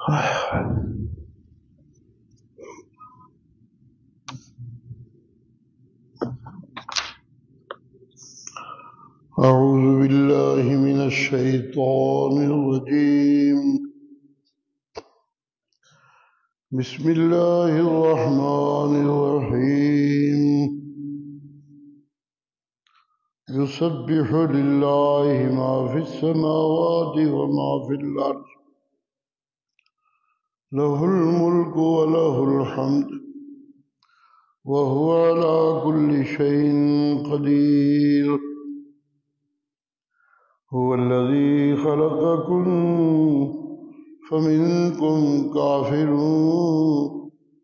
أعوذ بالله من الشيطان الرجيم. بسم الله الرحمن الرحيم. يسبح لله ما في السماوات وما في الأرض له الملك وله الحمد وهو على كل شيء قدير. هو الذي خلقكم فمنكم كافر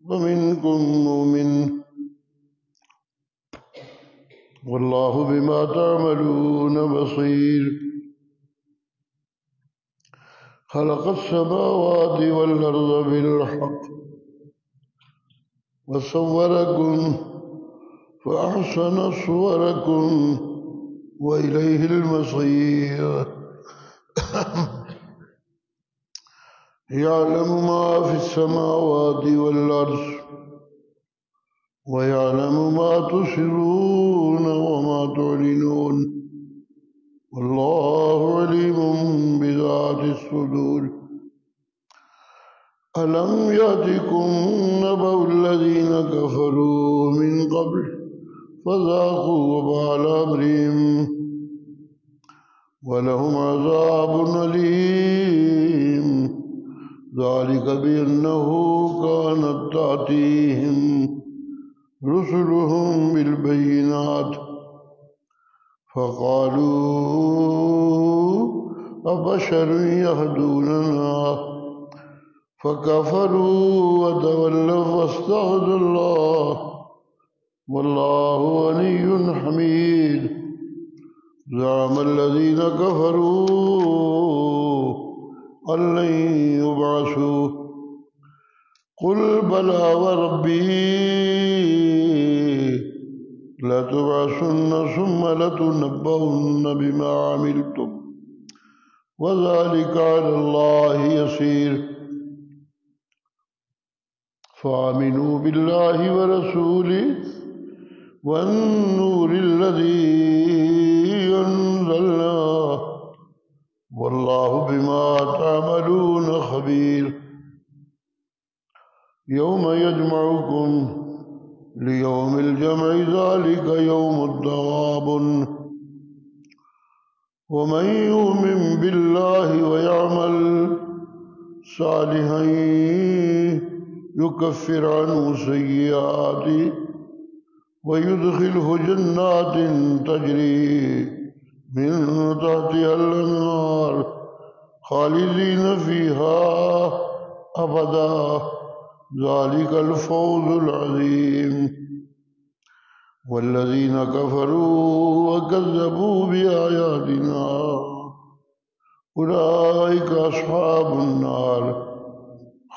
ومنكم مؤمن والله بما تعملون بصير. خلق السماوات والأرض بالحق وصوركم فأحسن صوركم وإليه المصير. يعلم ما في السماوات والأرض ويعلم ما تسرون وما تعلنون والله عليم بذات الصدور. ألم يأتكم نبأ الذين كفروا من قبل فذاقوا وبال أمرهم ولهم عذاب أليم. ذلك بأنه كانت تأتيهم رسلهم بالبينات فقالوا أبشر يهدوننا فكفروا وتولوا واستغنى الله والله غني حميد. زعم الذين كفروا أن لن يبعثوا قل بلى وربي لتبعثن ثم لتنبؤن بما عملتم وذلك على الله يسير. فآمنوا بالله ورسوله والنور الذي أنزلنا والله بما تعملون خبير. يوم يجمعكم ليوم الجمع ذلك يوم التغابن. ومن يؤمن بالله ويعمل صالحا يكفر عنه سيئاته ويدخله جنات تجري من تحتها الأنهار خالدين فيها أبدا ذلك الفوز العظيم. والذين كفروا وكذبوا بآياتنا أولئك أصحاب النار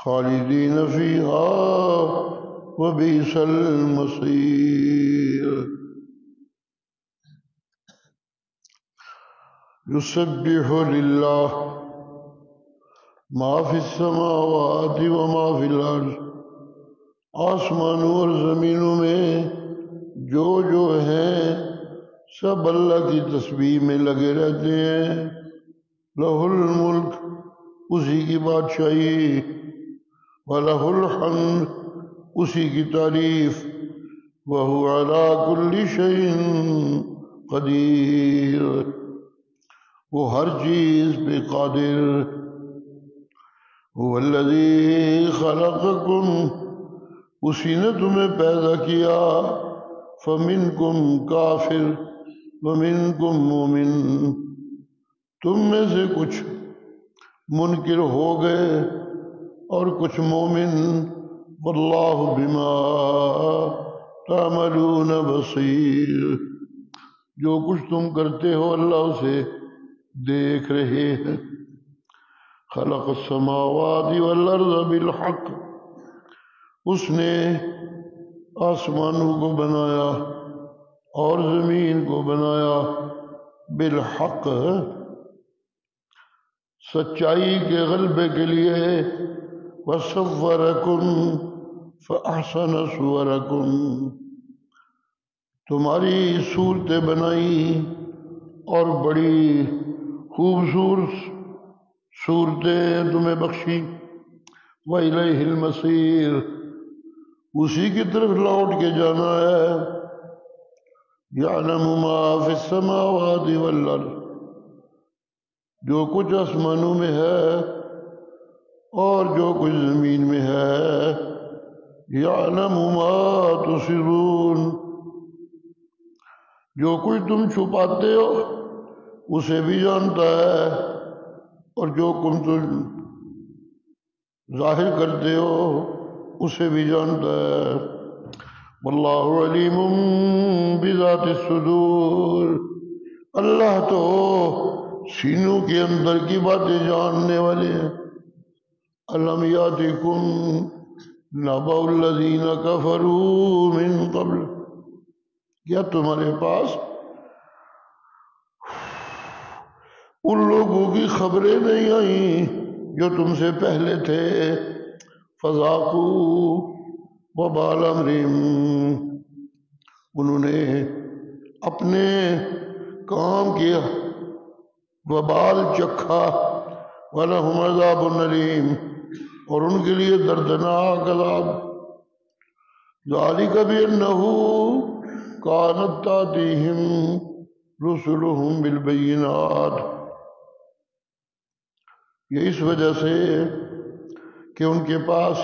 خالدين فيها وبئس المصير. يسبح لله ما في السماوات وما في الأرض. آسمانوں اور زمینوں میں جو ہیں سب اللہ کی تسبیح میں لگے رہتے ہیں. لہ الملک اسی کی بادشاہی وَلَهُ الْحَمْدُ اسی کی تعریف وَهُوَ عَلَى كُلِّ شَيْءٍ قدیر وہ ہر چیز پہ قادر. هُوَ الَّذِي خَلَقَكُمْ اسی نے تمہیں پیدا کیا. فَمِنْكُمْ کافر وَمِنْكُمْ مُؤْمِن تم میں سے کچھ منکر ہو گئے اور کچھ مومن. واللہ بما تعملون بصیر جو کچھ تم کرتے ہو اللہ اسے دیکھ رہے ہیں. خلق السماوات والارض بالحق اس نے آسمانوں کو بنایا اور زمین کو بنایا بالحق سچائی کے غلبے کے لیے وصورکم فاحسن صورکم، تمہاری صورتیں بنائی اور بڑی خوبصورت صورتیں تمہیں بخشی، وَإِلَيْهِ الْمَصِيرُ، اسی کی طرف لوٹ کے جانا ہے، يَعْلَمُ مَا فِي السَّمَاوَاتِ وَالْأَرْضِ، جو کچھ آسمانوں میں ہے اور جو کچھ زمین میں ہے، يَعْلَمُ مَا تُسِرُّونَ، جو کچھ تم چھپاتے ہو اسے بھی جانتا ہے، اور جو کچھ تم ظاہر کرتے ہو اسے بھی جانتا ہے، واللہ علیم بذات الصدور، اللہ تو سینوں کے اندر کی باتیں جاننے والے ہیں۔ الم یاتکم نبأ الذین کفروا من قبل، کیا تمہارے پاس ان لوگوں کی خبریں نہیں آئیں جو تم سے پہلے تھے، فذاقوا وبال امرہم، انہوں نے اپنے کام کیا وبال چکھا، وَلَهُمْ عَذَابٌ أَلِيمٌ، اور ان کے لیے دردناک عذاب، ذَلِكَ بِأَنَّهُ كَانَتْ تَأْتِيهِمْ رُسُلُهُمْ بِالْبَيِّنَاتِ، یہ اس وجہ سے کہ ان کے پاس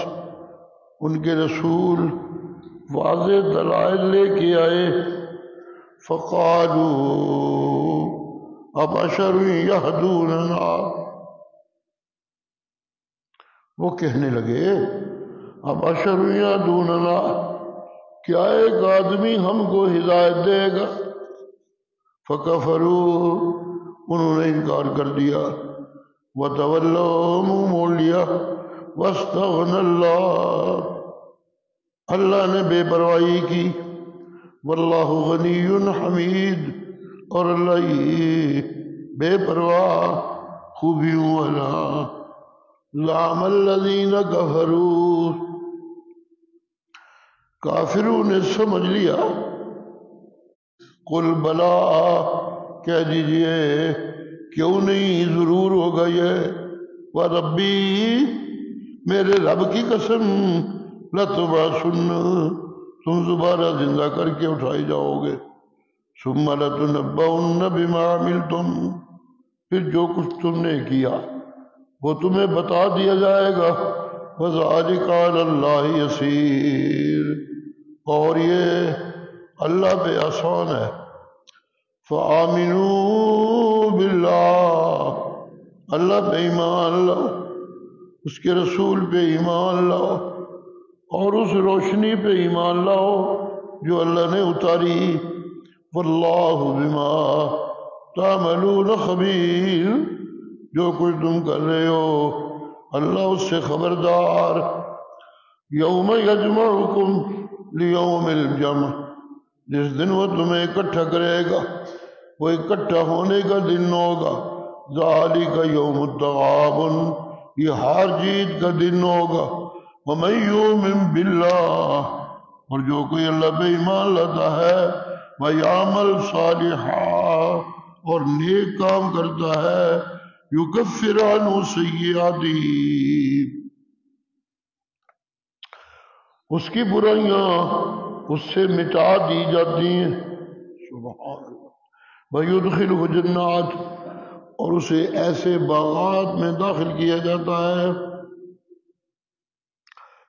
ان کے رسول واضح دلائل لے کے آئے، فَقَالُوا أَبَشَرٌ يَهْدُونَنَا، وہ کہنے لگے أَبَشَرٌ يَهْدُونَنَا، کیا ایک آدمی ہم کو ہدایت دے گا؟ فَكَفَرُوا، انہوں نے انکار کر دیا، وَتَوَلَّوْا، منہ موڑ لیا، وَاسْتَغْنَى اللَّهُ، اللہ نے بے پرواہی کی، واللہ غنی حمید، اور اللہ ہی بے پرواہ خوبیوں والا، زعم الذین کفروا، کافروں نے سمجھ لیا، قل بلا، کہہ دیجئے کیوں نہیں، ضرور ہوگا یہ، وَرَبِّی، میرے رب کی قسم، لَتُبْعَثُنَّ، تم دوبارہ زندہ کر کے اٹھائے جاؤ گے، ثُمَّ لَتُنَبَّؤُنَّ بِمَا عَمِلْتُمْ، پھر جو کچھ تم نے کیا وہ تمہیں بتا دیا جائے گا، وَذَلِكَ عَلَى اللَّهِ يَسِيرٌ، اور یہ اللہ پہ آسان ہے، فَآمِنُوا بِاللَّهِ، اللہ پہ ایمان لاؤ، اس کے رسول پہ ایمان لاؤ، اور اس روشنی پہ ایمان لاؤ جو اللہ نے اتاری، واللہ بما تعملون خبیر، جو کچھ تم کر رہے ہو اللہ اس سے خبردار، یوم یجمعکم لیوم الجمع، جس دن وہ تمہیں اکٹھا کرے گا وہ اکٹھا ہونے کا دن ہوگا، ذالک یوم التغابن، یہ ہار جیت کا دن ہوگا، وَمَن یُؤْمِن بِاللَّهِ، اور جو کوئی اللہ پہ ایمان لاتا ہے، وَيَعْمَلْ صَالِحًا، اور نیک کام کرتا ہے، يُكَفِّرْ عَنْهُ سَيِّئَاتِهِ، اس کی برائیاں اس سے مٹا دی جاتی ہیں، سبحان اللہ، وَيُدْخِلُهُ جَنَّاتٍ، اور اسے ایسے باغات میں داخل کیا جاتا ہے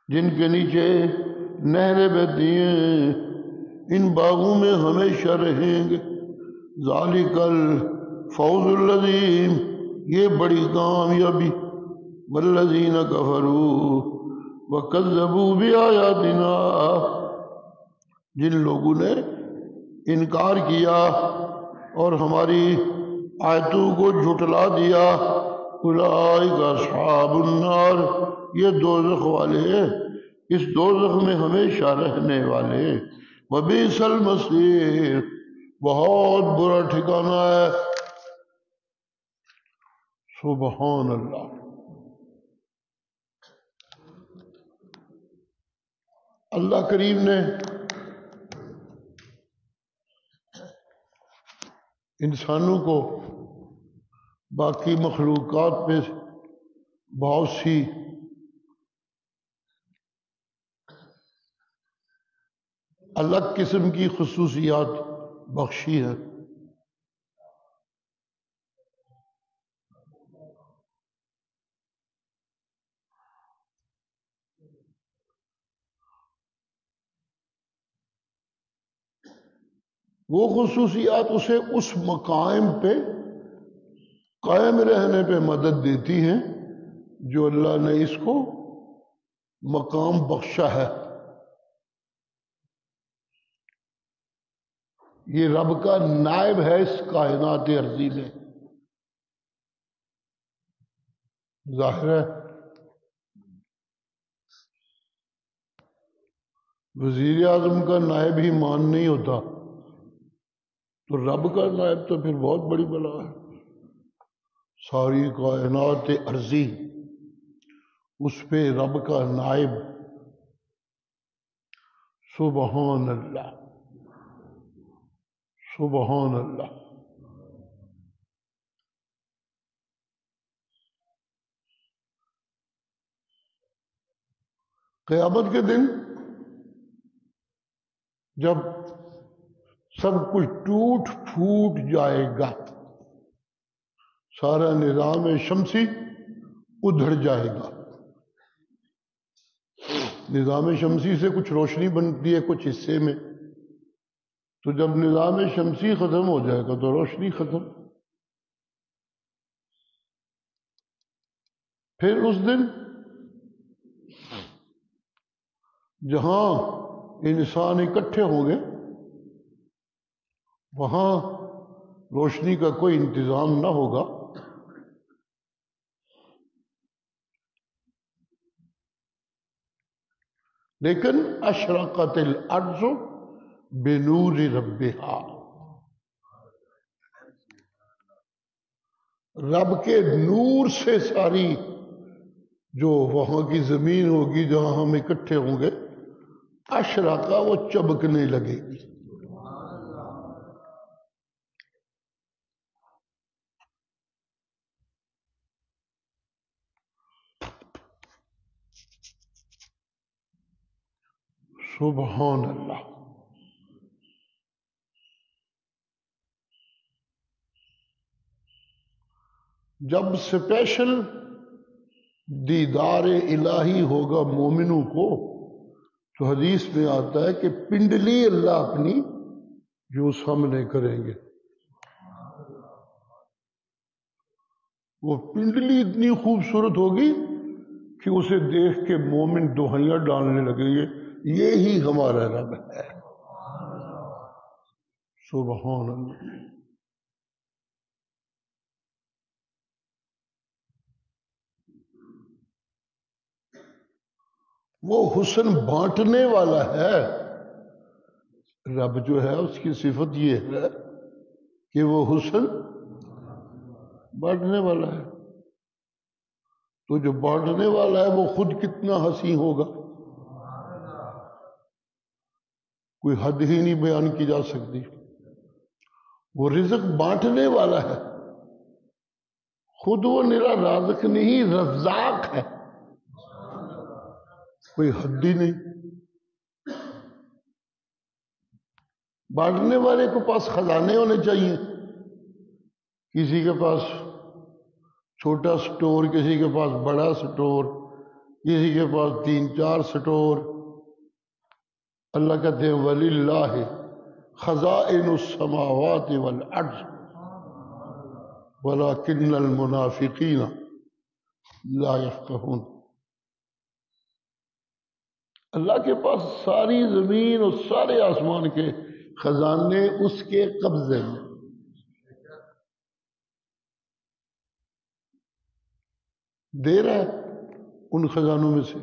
جن کے نیچے نہریں بہتی ہیں، ان باغوں میں ہمیشہ رہیں گے، ذالک الفوز العظیم، یہ بڑی کامیابی، والذین کفروا وکذبوا بآیاتنا، جن لوگوں نے انکار کیا اور ہماری آیتوں کو جھٹلا دیا، اولئک اصحاب النار، یہ دوزخ والے ہیں، اس دوزخ میں ہمیشہ رہنے والے، وبئس المصیر، بہت برا ٹھکانہ ہے، سبحان اللہ۔ اللہ کریم نے انسانوں کو باقی مخلوقات میں بہت سی الگ قسم کی خصوصیات بخشی ہیں. وہ خصوصیات اسے اس مقام پہ قائم رہنے پہ مدد دیتی ہیں جو اللہ نے اس کو مقام بخشا ہے. یہ رب کا نائب ہے اس کائنات ارضی میں. ظاہر ہے وزیر اعظم کا نائب ہی مان نہیں ہوتا تو رب کا نائب تو پھر بہت بڑی بلا ہے. ساری کائنات ارضی اس پہ رب کا نائب. سبحان اللہ سبحان اللہ. قیامت کے دن جب سب کچھ ٹوٹ پھوٹ جائے گا، سارا نظام شمسی ادھڑ جائے گا. نظام شمسی سے کچھ روشنی بنتی ہے کچھ حصے میں، تو جب نظام شمسی ختم ہو جائے گا تو روشنی ختم. پھر اس دن جہاں انسان اکٹھے ہوں گے وہاں روشنی کا کوئی انتظام نہ ہوگا. لیکن اشرقت الارض بنور ربہا، رب کے نور سے ساری جو وہاں کی زمین ہوگی جہاں ہم اکٹھے ہوں گے اشرقہ وہ چمکنے لگے گی. سبحان اللہ. جب سپیشل دیدار الہی ہوگا مومنوں کو تو حدیث میں آتا ہے کہ پنڈلی اللہ اپنی جو سامنے کریں گے. وہ پنڈلی اتنی خوبصورت ہوگی کہ اسے دیکھ کے مومن دوہیاں ڈالنے لگیں گے یہی ہمارا رب ہے. سبحان اللہ. وہ حسن بانٹنے والا ہے. رب جو ہے اس کی صفت یہ ہے کہ وہ حسن بانٹنے والا ہے. تو جو بانٹنے والا ہے وہ خود کتنا حسین ہوگا کوئی حد ہی نہیں بیان کی جا سکتی. وہ رزق بانٹنے والا ہے، خود وہ نرا رازق نہیں رزاق ہے، کوئی حد ہی نہیں. بانٹنے والے کے پاس خزانے ہونے چاہیے. کسی کے پاس چھوٹا سٹور، کسی کے پاس بڑا سٹور، کسی کے پاس 3-4 سٹور. اللہ کہتے ہیں وَلِلَّهِ خَزَائِنُ السَّمَاوَاتِ وَالْأَرْضِ وَلَكِنَّ الْمُنَافِقِينَ لَا يَفْقَهُونَ. اللہ کے پاس ساری زمین اور سارے آسمان کے خزانے اس کے قبضے میں. دے رہا ہے ان خزانوں میں سے.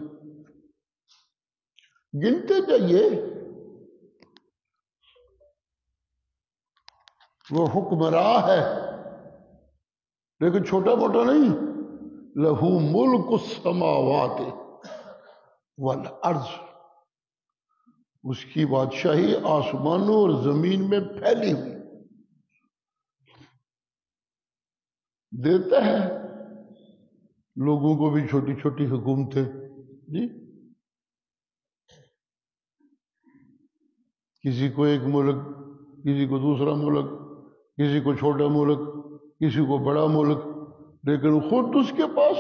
گنتے جائیے. وہ حکمراں ہے لیکن چھوٹا موٹا نہیں. لہو ملک السماوات والارض. اس کی بادشاہی آسمانوں اور زمین میں پھیلی ہوئی، دیتا ہے لوگوں کو بھی چھوٹی چھوٹی حکومتیں جی، کسی کو ایک ملک، کسی کو دوسرا ملک، کسی کو چھوٹا ملک، کسی کو بڑا ملک، لیکن خود اس کے پاس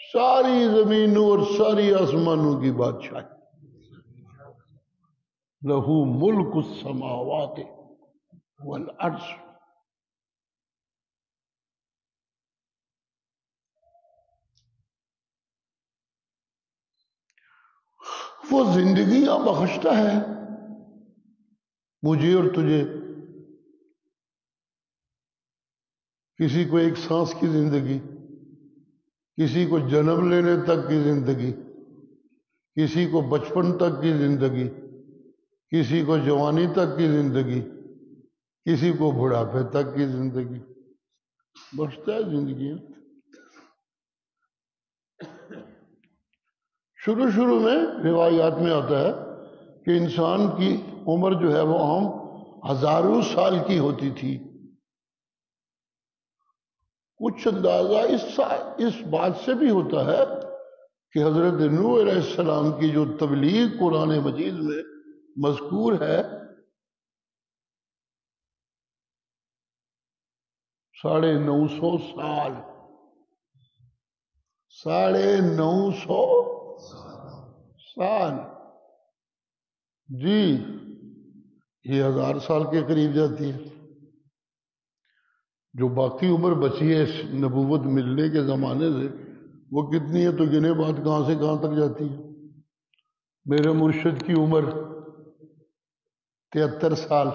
ساری زمینوں اور ساری آسمانوں کی بادشاہی، لہو ملک السماوات والارض۔ وہ زندگیاں بخشتا ہے مجھے اور تجھے، کسی کو ایک سانس کی زندگی، کسی کو جنم لینے تک کی زندگی، کسی کو بچپن تک کی زندگی، کسی کو جوانی تک کی زندگی، کسی کو بڑھاپے تک کی زندگی، بخشتا ہے زندگیاں۔ شروع میں روایات میں آتا ہے کہ انسان کی عمر جو ہے وہ عام ہزاروں سال کی ہوتی تھی۔ کچھ اندازہ اس بات سے بھی ہوتا ہے کہ حضرت نوح علیہ السلام کی جو تبلیغ قرآن مجید میں مذکور ہے 950 سال، 950 سال جی، یہ 1000 سال کے قریب جاتی ہے۔ جو باقی عمر بچی ہے اس نبوت ملنے کے زمانے سے وہ کتنی ہے تو گنے بات کہاں سے کہاں تک جاتی ہے۔ میرے مرشد کی عمر 73 سال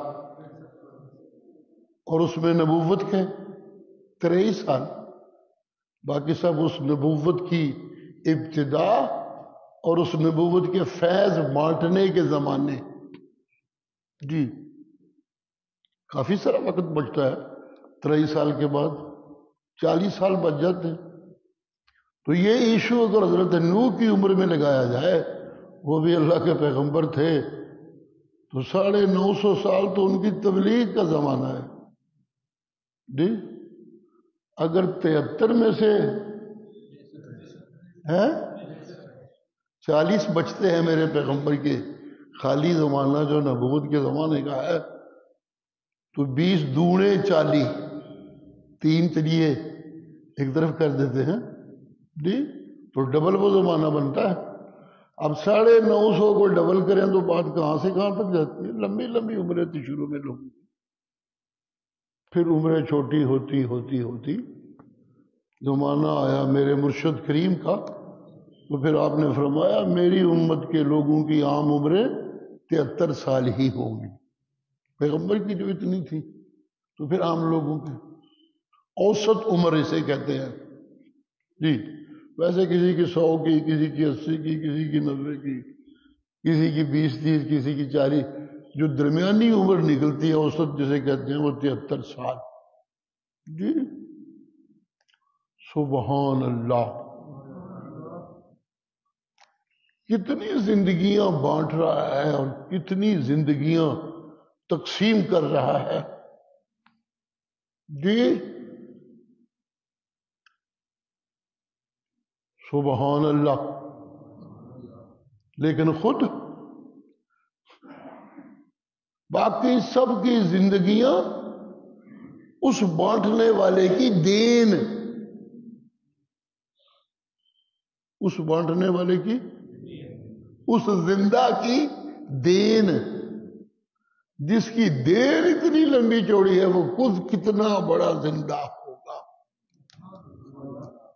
اور اس میں نبوت کے 23 سال، باقی سب اس نبوت کی ابتدا اور اس نبوت کے فیض بانٹنے کے زمانے جی، کافی سارا وقت بچتا ہے۔ 23 سال کے بعد 40 سال بچ جاتے ہیں۔ تو یہ ایشو اگر حضرت نوح کی عمر میں لگایا جائے، وہ بھی اللہ کے پیغمبر تھے، تو 950 سال تو ان کی تبلیغ کا زمانہ ہے جی۔ اگر 73 میں سے 40 بچتے ہیں میرے پیغمبر کے، خالی زمانہ جو نبوت کے زمانے کا ہے، تو 20 دونے 40، 3 چلیے ایک طرف کر دیتے ہیں جی، تو ڈبل وہ زمانہ بنتا ہے۔ اب 950 کو ڈبل کریں تو بات کہاں سے کہاں تک جاتی ہے۔ لمبی لمبی عمریں تھی شروع میں لوگوں کی، پھر عمریں چھوٹی ہوتی ہوتی ہوتی زمانہ آیا میرے مرشد کریم کا، تو پھر آپ نے فرمایا میری امت کے لوگوں کی عام عمریں 73 سال ہی ہوں گی۔ پیغمبر کی جو اتنی تھی تو پھر عام لوگوں کی اوسط عمر اسے کہتے ہیں جی۔ ویسے کسی کی 100 کی، کسی کی 80 کی، کسی کی 90 کی، کسی کی 20 30، کسی کی 40، جو درمیانی عمر نکلتی ہے اوسط جسے کہتے ہیں وہ 73 سال جی۔ سبحان اللہ، کتنی زندگیاں بانٹ رہا ہے اور کتنی زندگیاں تقسیم کر رہا ہے جی۔ سبحان اللہ، لیکن خود باقی سب کی زندگیاں اس بانٹنے والے کی دین، اس بانٹنے والے کی، اس زندہ کی دین، جس کی دین اتنی لمبی چوڑی ہے وہ خود کتنا بڑا زندہ ہوگا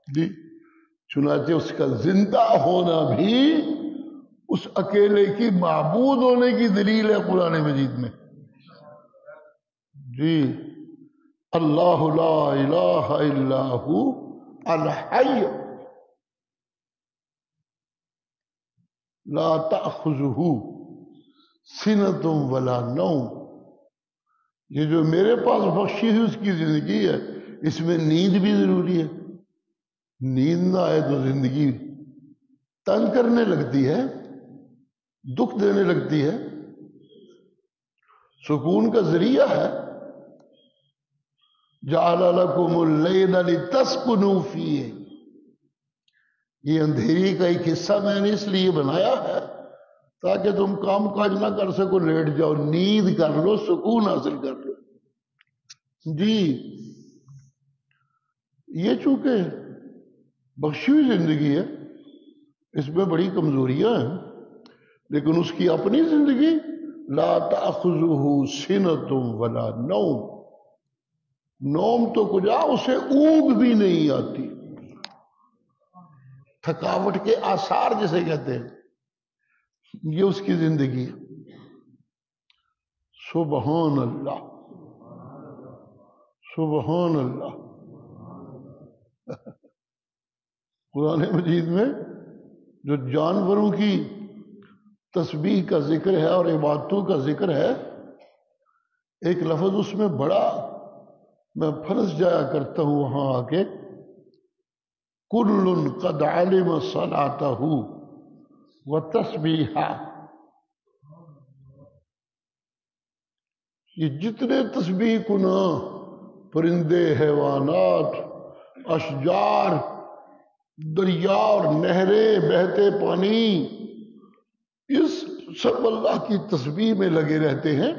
جی۔ چنانچہ اس کا زندہ ہونا بھی اس اکیلے کی معبود ہونے کی دلیل ہے قرآن مجید میں جی۔ اللہ لا الہ الا ہو الحی لا تأخذہ سنۃ ولا نوم۔ یہ جو میرے پاس بخشی ہوئی اس کی زندگی ہے، اس میں نیند بھی ضروری ہے۔ نیند نہ آئے تو زندگی تنگ کرنے لگتی ہے، دکھ دینے لگتی ہے۔ سکون کا ذریعہ ہے. جعل لکم اللیل لتسکنوا فیہ، یہ اندھیری کا ایک حصہ میں نے اس لیے بنایا ہے تاکہ تم کام کاج نہ کر سکو، لیٹ جاؤ، نیند کر لو، سکون حاصل کر لو. جی یہ چونکہ بخشی ہوئی زندگی ہے، اس میں بڑی کمزوریاں ہیں، لیکن اس کی اپنی زندگی لا تأخذہ سنۃ ولا نوم، نوم تو کجا، اسے اونگ بھی نہیں آتی. تھکاوٹ کے آثار جسے کہتے ہیں، یہ اس کی زندگی ہے. سبحان اللہ، سبحان اللہ. قرآن مجید میں جو جانوروں کی تسبیح کا ذکر ہے اور عبادتوں کا ذکر ہے، ایک لفظ اس میں بڑا میں پھنس جایا کرتا ہوں وہاں آ کے، کل قد علم صلاتہ وتسبیحہ. یہ جتنے تسبیح کنا پرندے، حیوانات، اشجار، دریا اور نہریں، بہتے پانی، اس سب اللہ کی تسبیح میں لگے رہتے ہیں.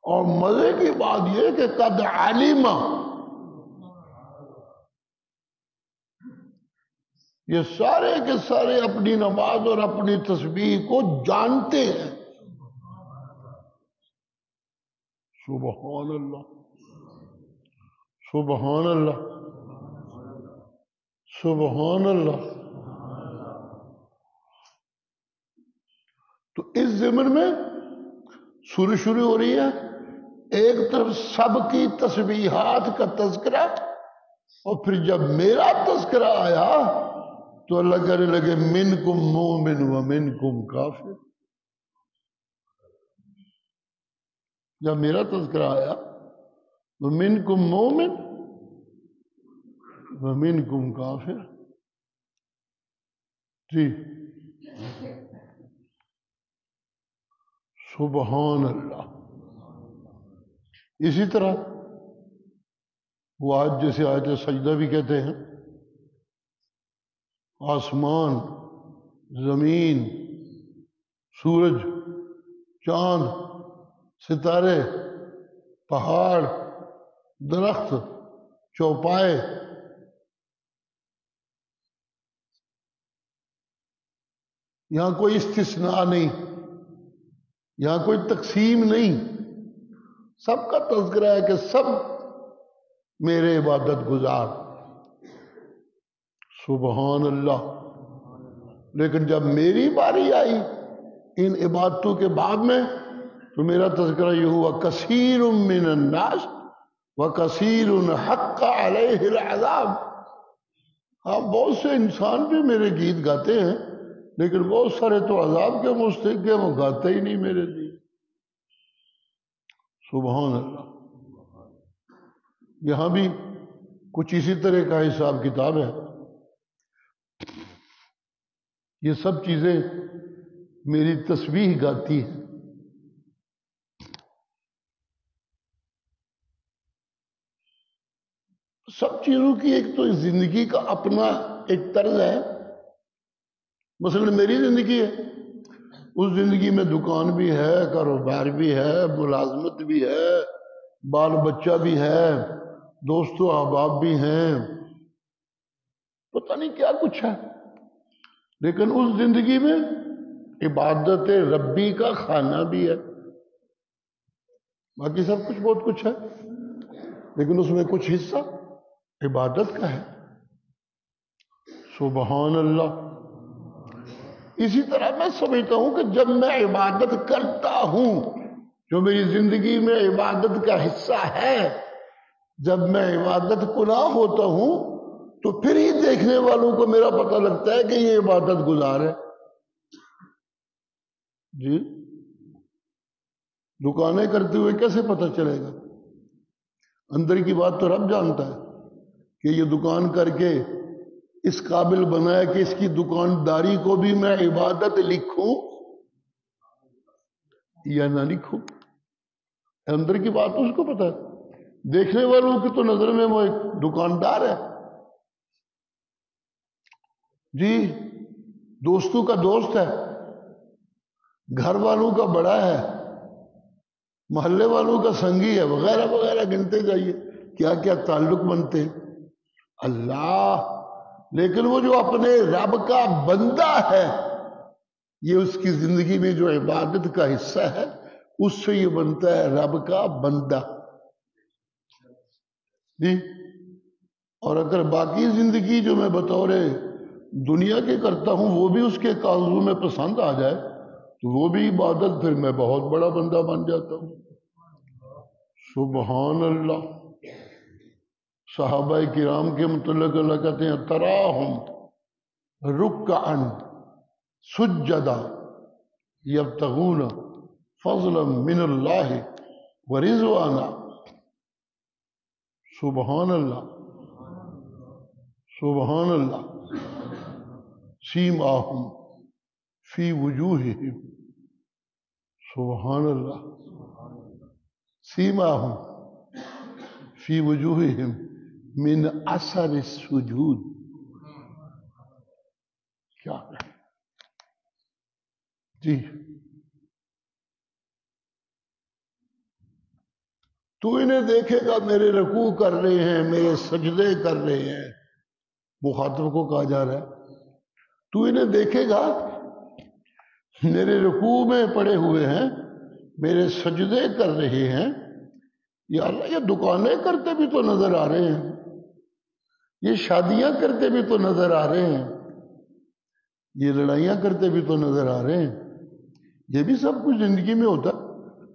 اور مزے کی بات یہ کہ قد علم، یہ سارے کے سارے اپنی نماز اور اپنی تسبیح کو جانتے ہیں. سبحان اللہ، سبحان اللہ، سبحان اللہ. تو اس ضمن میں سورہ شروع ہو رہی ہے، ایک طرف سب کی تسبیحات کا تذکرہ، اور پھر جب میرا تذکرہ آیا تو اللہ کہنے لگے منکم مومن ومنکم کافر. جب میرا تذکرہ آیا تو منکم مومن ومنکم کافر. جی سبحان اللہ. اسی طرح وہ آج جیسے آیت سجدہ بھی کہتے ہیں، آسمان، زمین، سورج، چاند، ستارے، پہاڑ، درخت، چوپائے، یہاں کوئی استثناء نہیں، یہاں کوئی تقسیم نہیں، سب کا تذکرہ ہے کہ سب میرے عبادت گزار. سبحان اللہ. لیکن جب میری باری آئی ان عبادتوں کے بعد میں تو میرا تذکرہ یہ ہوا کثیر من الناس وکثیر حق علیہ العذاب. ہاں بہت سے انسان بھی میرے گیت گاتے ہیں، لیکن بہت سارے تو عذاب کے مستحق ہیں، وہ گاتے ہی نہیں میرے لیے. سبحان اللہ. یہاں بھی کچھ اسی طرح کا حساب کتاب ہے. یہ سب چیزیں میری تسبیح گاتی ہیں. سب چیزوں کی ایک تو زندگی کا اپنا ایک طرز ہے. مثلا میری زندگی ہے، اس زندگی میں دکان بھی ہے، کاروبار بھی ہے، ملازمت بھی ہے، بال بچہ بھی ہے، دوست و احباب بھی ہیں، پتہ نہیں کیا کچھ ہے. لیکن اس زندگی میں عبادت ربی کا کھانا بھی ہے. باقی سب کچھ بہت کچھ ہے، لیکن اس میں کچھ حصہ عبادت کا ہے. سبحان اللہ. اسی طرح میں سمجھتا ہوں کہ جب میں عبادت کرتا ہوں، جو میری زندگی میں عبادت کا حصہ ہے، جب میں عبادت گناہ ہوتا ہوں تو پھر ہی دیکھنے والوں کو میرا پتہ لگتا ہے کہ یہ عبادت گزار ہے. جی دکانیں کرتے ہوئے کیسے پتہ چلے گا؟ اندر کی بات تو رب جانتا ہے کہ یہ دکان کر کے اس قابل بنایا کہ اس کی دکانداری کو بھی میں عبادت لکھوں. یا نہ لکھو. اندر کی بات تو اس کو پتا ہے. دیکھنے والوں کی تو نظر میں وہ ایک دکاندار ہے جی، دوستوں کا دوست ہے، گھر والوں کا بڑا ہے، محلے والوں کا سنگی ہے، وغیرہ وغیرہ گنتے جائیے کیا کیا تعلق بنتے ہیں. اللہ، لیکن وہ جو اپنے رب کا بندہ ہے، یہ اس کی زندگی میں جو عبادت کا حصہ ہے، اس سے یہ بنتا ہے رب کا بندہ جی. اور اگر باقی زندگی جو میں بطور دنیا کے کرتا ہوں وہ بھی اس کے کاغذوں میں پسند آ جائے تو وہ بھی عبادت، پھر میں بہت بڑا بندہ بن جاتا ہوں. سبحان اللہ. صحابہ کرام کے متعلق اللہ کہتے ہیں تراہم رکعا سجدا یبتغون فضلا من اللہ ورضوانا. سبحان اللہ سبحان اللہ. سیماہم فی وجوہہم. سبحان اللہ. سیماہم فی وجوہہم من اثر السجود. کیا ہے جی. تو انہیں دیکھے گا میرے رکوع کر رہے ہیں، میرے سجدے کر رہے ہیں. مخاطب کو کہا جا رہا ہے تو انہیں دیکھے گا میرے رکوع میں پڑے ہوئے ہیں، میرے سجدے کر رہے ہیں. یا اللہ، یہ دکانیں کرتے بھی تو نظر آ رہے ہیں، یہ شادیاں کرتے بھی تو نظر آ رہے ہیں، یہ لڑائیاں کرتے بھی تو نظر آ رہے ہیں. یہ بھی سب کچھ زندگی میں ہوتا.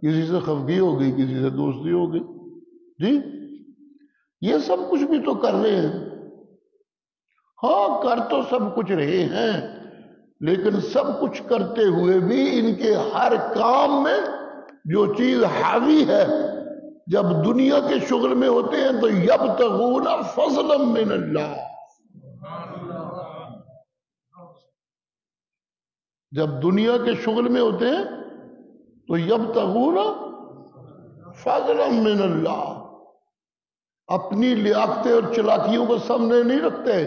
کسی سے خفگی ہو گئی، کسی سے دوستی ہو گئی جی، یہ سب کچھ بھی تو کر رہے ہیں. ہاں، کر تو سب کچھ رہے ہیں، لیکن سب کچھ کرتے ہوئے بھی ان کے ہر کام میں جو چیز حاوی ہے، جب دنیا کے شغل میں ہوتے ہیں تو یبتغون فضلا من اللہ. جب دنیا کے شغل میں ہوتے ہیں تو یبتغون فضلا من اللہ. اپنی لیاقتیں اور چلاکیوں کو سامنے نہیں رکھتے.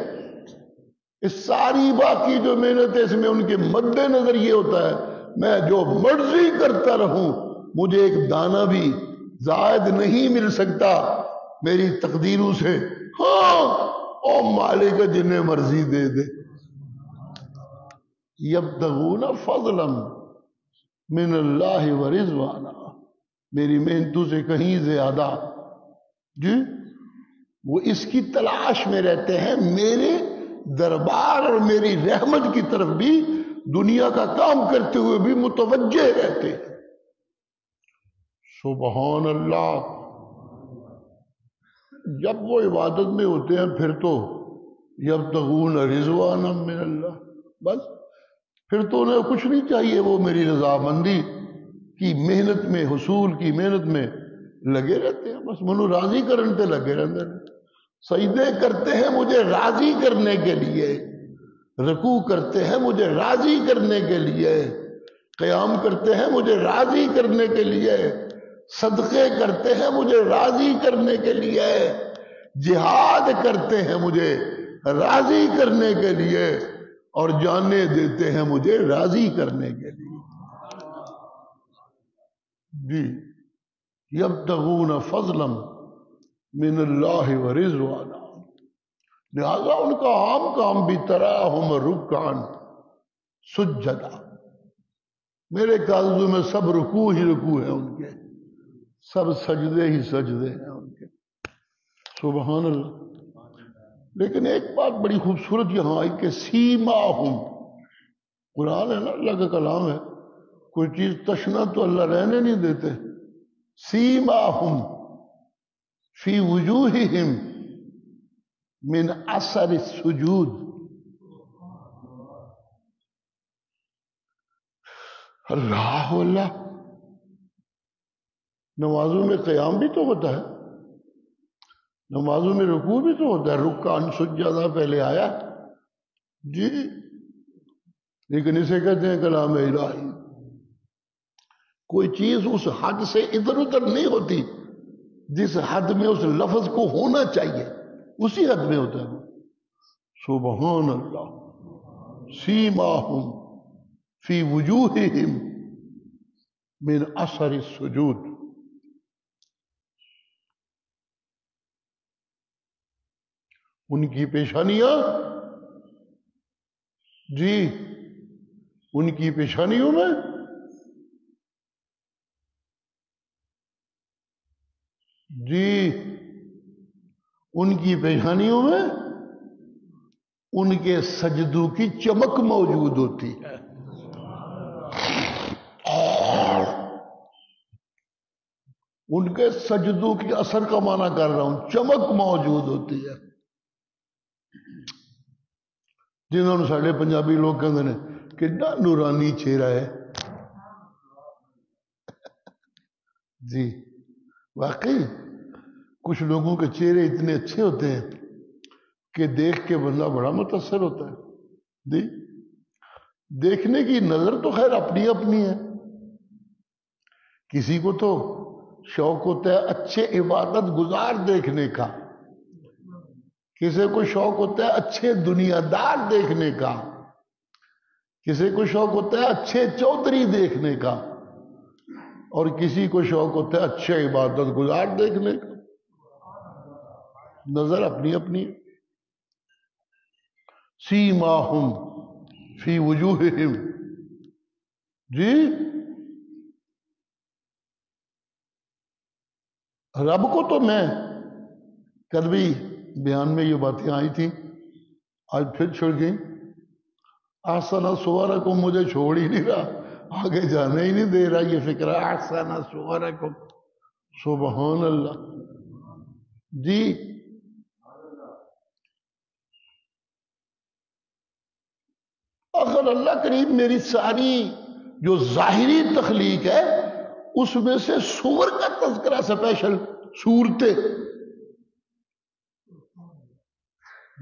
اس ساری باقی جو محنت ہے اس میں ان کے مد نظر یہ ہوتا ہے میں جو مرضی کرتا رہوں، مجھے ایک دانہ بھی زائد نہیں مل سکتا میری تقدیروں سے. ہاں، او مالک جنہیں مرضی دے دے. یبتغون فضلا من اللہ ورضوانا. میری محنتوں سے کہیں زیادہ جی وہ اس کی تلاش میں رہتے ہیں، میرے دربار اور میری رحمت کی طرف بھی دنیا کا کام کرتے ہوئے بھی متوجہ رہتے ہیں. سبحان اللہ. جب وہ عبادت میں ہوتے ہیں پھر تو یبتغون رضوانا من اللہ، بس پھر تو انہیں کچھ نہیں چاہیے، وہ میری رضامندی کی محنت میں، حصول کی محنت میں لگے رہتے ہیں. بس منو راضی کرنے تے لگے رہتے ہیں. سجدے کرتے ہیں مجھے راضی کرنے کے لیے، رکوع کرتے ہیں مجھے راضی کرنے کے لیے، قیام کرتے ہیں مجھے راضی کرنے کے لیے، صدقے کرتے ہیں مجھے راضی کرنے کے لیے، جہاد کرتے ہیں مجھے راضی کرنے کے لیے، اور جانیں دیتے ہیں مجھے راضی کرنے کے لیے جی. یبتغون فضلا من اللہ ورضوانا. لہذا ان کا عام کام بھی تراہم رکعا سجدا. میرے کاغذوں میں سب رکوع ہی رکوع ہیں، ان کے سب سجدے ہی سجدے ہیں ان کے. سبحان اللہ. لیکن ایک بات بڑی خوبصورت یہاں آئی کہ سیماہم. قرآن ہے نا، اللہ کا کلام ہے، کوئی چیز تشنا تو اللہ رہنے نہیں دیتے. سیماہم فی وجوہہم من اثر السجود. اللہ اللہ. نمازوں میں قیام بھی تو ہوتا ہے، نمازوں میں رکوع بھی تو ہوتا ہے. رکعا سجدہ پہلے آیا جی، لیکن اسے کہتے ہیں کلام الہی. کوئی چیز اس حد سے ادھر ادھر نہیں ہوتی جس حد میں اس لفظ کو ہونا چاہیے، اسی حد میں ہوتا ہے. سبحان اللہ. سیماہم فی وجوہہم من اثر السجود. ان کی پیشانیاں، جی ان کی پیشانیوں میں ان کی پیشانیوں میں ان کے سجدوں کی چمک موجود ہوتی ہے. ان کے سجدوں کی اثر کا معنی کر رہا ہوں، چمک موجود ہوتی ہے. جنہوں نے ساڑھے پنجابی لوگ کہتے ہیں کتنا نورانی چہرہ ہے. جی واقعی کچھ لوگوں کے چہرے اتنے اچھے ہوتے ہیں کہ دیکھ کے بندہ بڑا متاثر ہوتا ہے. جی دیکھنے کی نظر تو خیر اپنی اپنی ہے. کسی کو تو شوق ہوتا ہے اچھے عبادت گزار دیکھنے کا، کسی کو شوق ہوتا ہے اچھے دنیا دار دیکھنے کا، کسی کو شوق ہوتا ہے اچھے چودھری دیکھنے کا، اور کسی کو شوق ہوتا ہے اچھے عبادت گزار دیکھنے کا. نظر اپنی اپنی. سیماہم فی وجوہہم. جی رب کو تو میں کل بھی بیان میں یہ باتیں آئی تھی، آج پھر چھڑ گئی. احسن صورکم مجھے چھوڑ ہی نہیں رہا، آگے جانے ہی نہیں دے رہا یہ فکر. احسن صورکم. سبحان اللہ. جی اگر اللہ کریم میری ساری جو ظاہری تخلیق ہے اس میں سے سور کا تذکرہ اسپیشل صورتیں،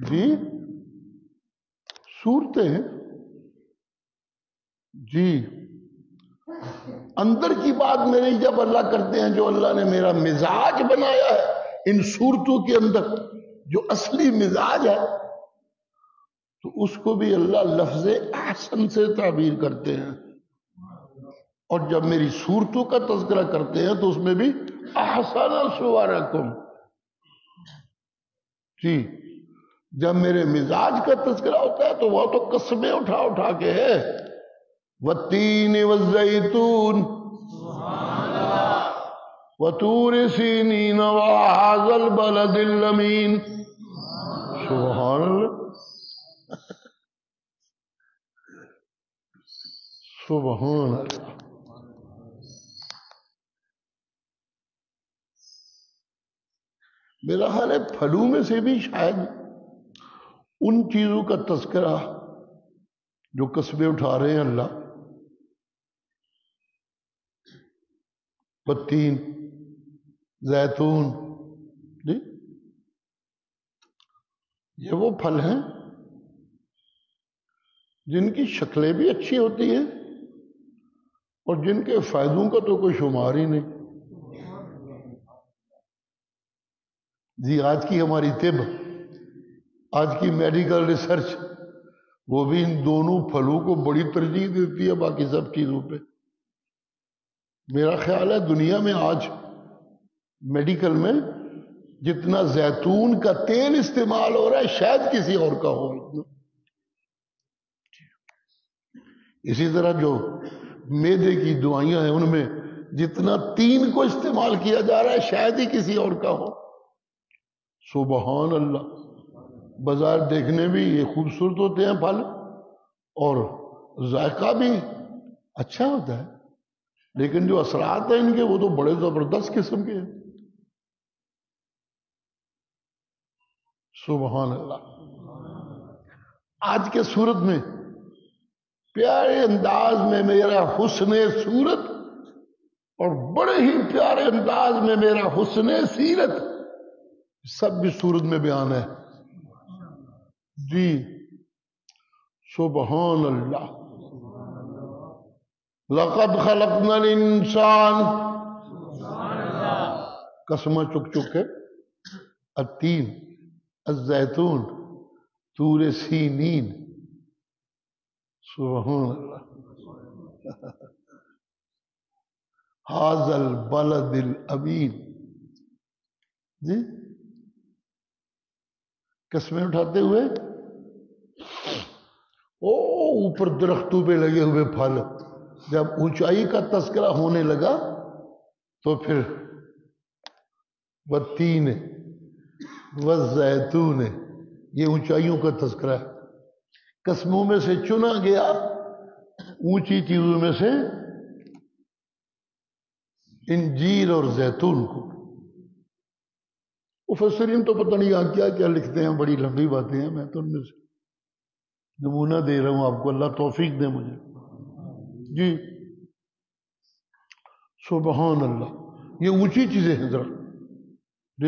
جی صورتیں ہیں، جی اندر کی بات میری جب اللہ کرتے ہیں، جو اللہ نے میرا مزاج بنایا ہے ان صورتوں کے اندر جو اصلی مزاج ہے، تو اس کو بھی اللہ لفظ احسن سے تعبیر کرتے ہیں. اور جب میری صورتوں کا تذکرہ کرتے ہیں تو اس میں بھی احسن صورکم. جی جب میرے مزاج کا تذکرہ ہوتا ہے تو وہ تو قسمیں اٹھا اٹھا کے ہے. والتین والزیتون وطور سینین وهذا البلد الامین. سبحان اللہ. سبحان اللہ. میرا خیال ہے پھلوں میں سے بھی شاید ان چیزوں کا تذکرہ جو قصبے اٹھا رہے ہیں اللہ، بتین زیتون، جی یہ وہ پھل ہیں جن کی شکلیں بھی اچھی ہوتی ہیں اور جن کے فائدوں کا تو کوئی شمار ہی نہیں. جی آج کی ہماری طب، آج کی میڈیکل ریسرچ وہ بھی ان دونوں پھلوں کو بڑی ترجیح دیتی ہے باقی سب چیزوں پہ. میرا خیال ہے دنیا میں آج میڈیکل میں جتنا زیتون کا تیل استعمال ہو رہا ہے شاید کسی اور کا ہو. اسی طرح جو معدے کی دوائیاں ہیں ان میں جتنا تین کو استعمال کیا جا رہا ہے شاید ہی کسی اور کا ہو. سبحان اللہ. بازار دیکھنے بھی یہ خوبصورت ہوتے ہیں پھل اور ذائقہ بھی اچھا ہوتا ہے، لیکن جو اثرات ہیں ان کے وہ تو بڑے زبردست قسم کے ہیں. سبحان اللہ. آج کے صورت میں پیارے انداز میں میرا حسن صورت اور بڑے ہی پیارے انداز میں میرا حسن سیرت سب بھی صورت میں بیان ہے. جی سبحان اللہ. لقد خلقنا الانسان، قسمہ چک چک کے، التین، الزیتون، طور سینین، سبحان اللہ، ھذا البلد الامین، جی قسمیں اٹھاتے ہوئے اوپر درختوں پہ لگے ہوئے پھل، جب اونچائی کا تذکرہ ہونے لگا تو پھر والتین والزیتون، یہ اونچائیوں کا تذکرہ ہے۔ قسموں میں سے چنا گیا اونچی چیزوں میں سے انجیر اور زیتون کو۔ مفسرین تو پتہ نہیں یہاں کیا کیا لکھتے ہیں، بڑی لمبی باتیں ہیں، میں تو ان میں سے نمونہ دے رہا ہوں آپ کو، اللہ توفیق دے مجھے۔ جی سبحان اللہ، یہ اونچی چیزیں ہیں ذرا جی۔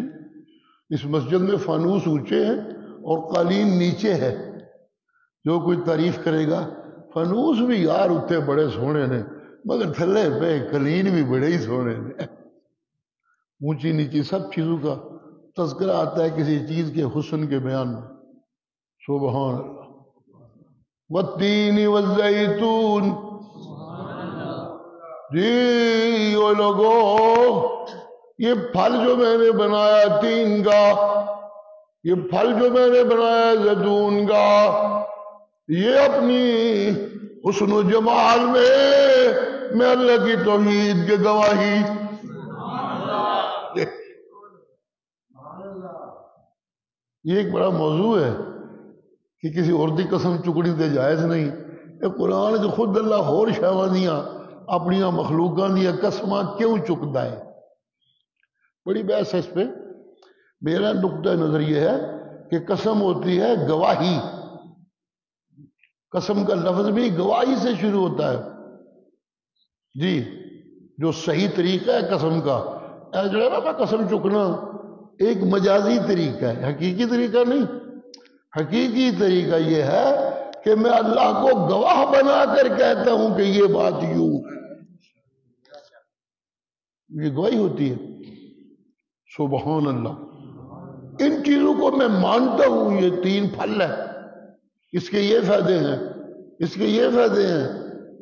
اس مسجد میں فانوس اونچے ہیں اور قالین نیچے ہے۔ جو کوئی تعریف کرے گا فانوس بھی یار اتنے بڑے سونے نے، مگر تھلے پہ قالین بھی بڑے ہی سونے نے۔ اونچی نیچی سب چیزوں کا تذکرہ آتا ہے کسی چیز کے حسن کے بیان میں۔ سبحان اللہ۔ والتین والزیتون، جی وہ لوگوں، یہ پھل جو میں نے بنایا تین کا، یہ پھل جو میں نے بنایا زیتون کا، یہ اپنی حسن و جمال میں اللہ کی توحید کے گواہی۔ یہ ایک بڑا موضوع ہے کہ کسی اور دی قسم چکڑی تے جائز نہیں۔ یہ قرآن جو خود اللہ ہور شاواں دیاں اپنی مخلوقاں دیا قسماں کیوں چکتا ہے؟ بڑی بحث ہے اس پہ۔ میرا نقطہ نظر یہ ہے کہ قسم ہوتی ہے گواہی، قسم کا لفظ بھی گواہی سے شروع ہوتا ہے جی۔ جو صحیح طریقہ ہے قسم کا، جو ہے نا میں قسم چکنا، ایک مجازی طریقہ ہے، حقیقی طریقہ نہیں۔ حقیقی طریقہ یہ ہے کہ میں اللہ کو گواہ بنا کر کہتا ہوں کہ یہ بات یوں ہے، یہ گواہی ہوتی ہے۔ سبحان اللہ۔ ان چیزوں کو میں مانتا ہوں، یہ تین پھل ہے، اس کے یہ فائدے ہیں، اس کے یہ فائدے ہیں،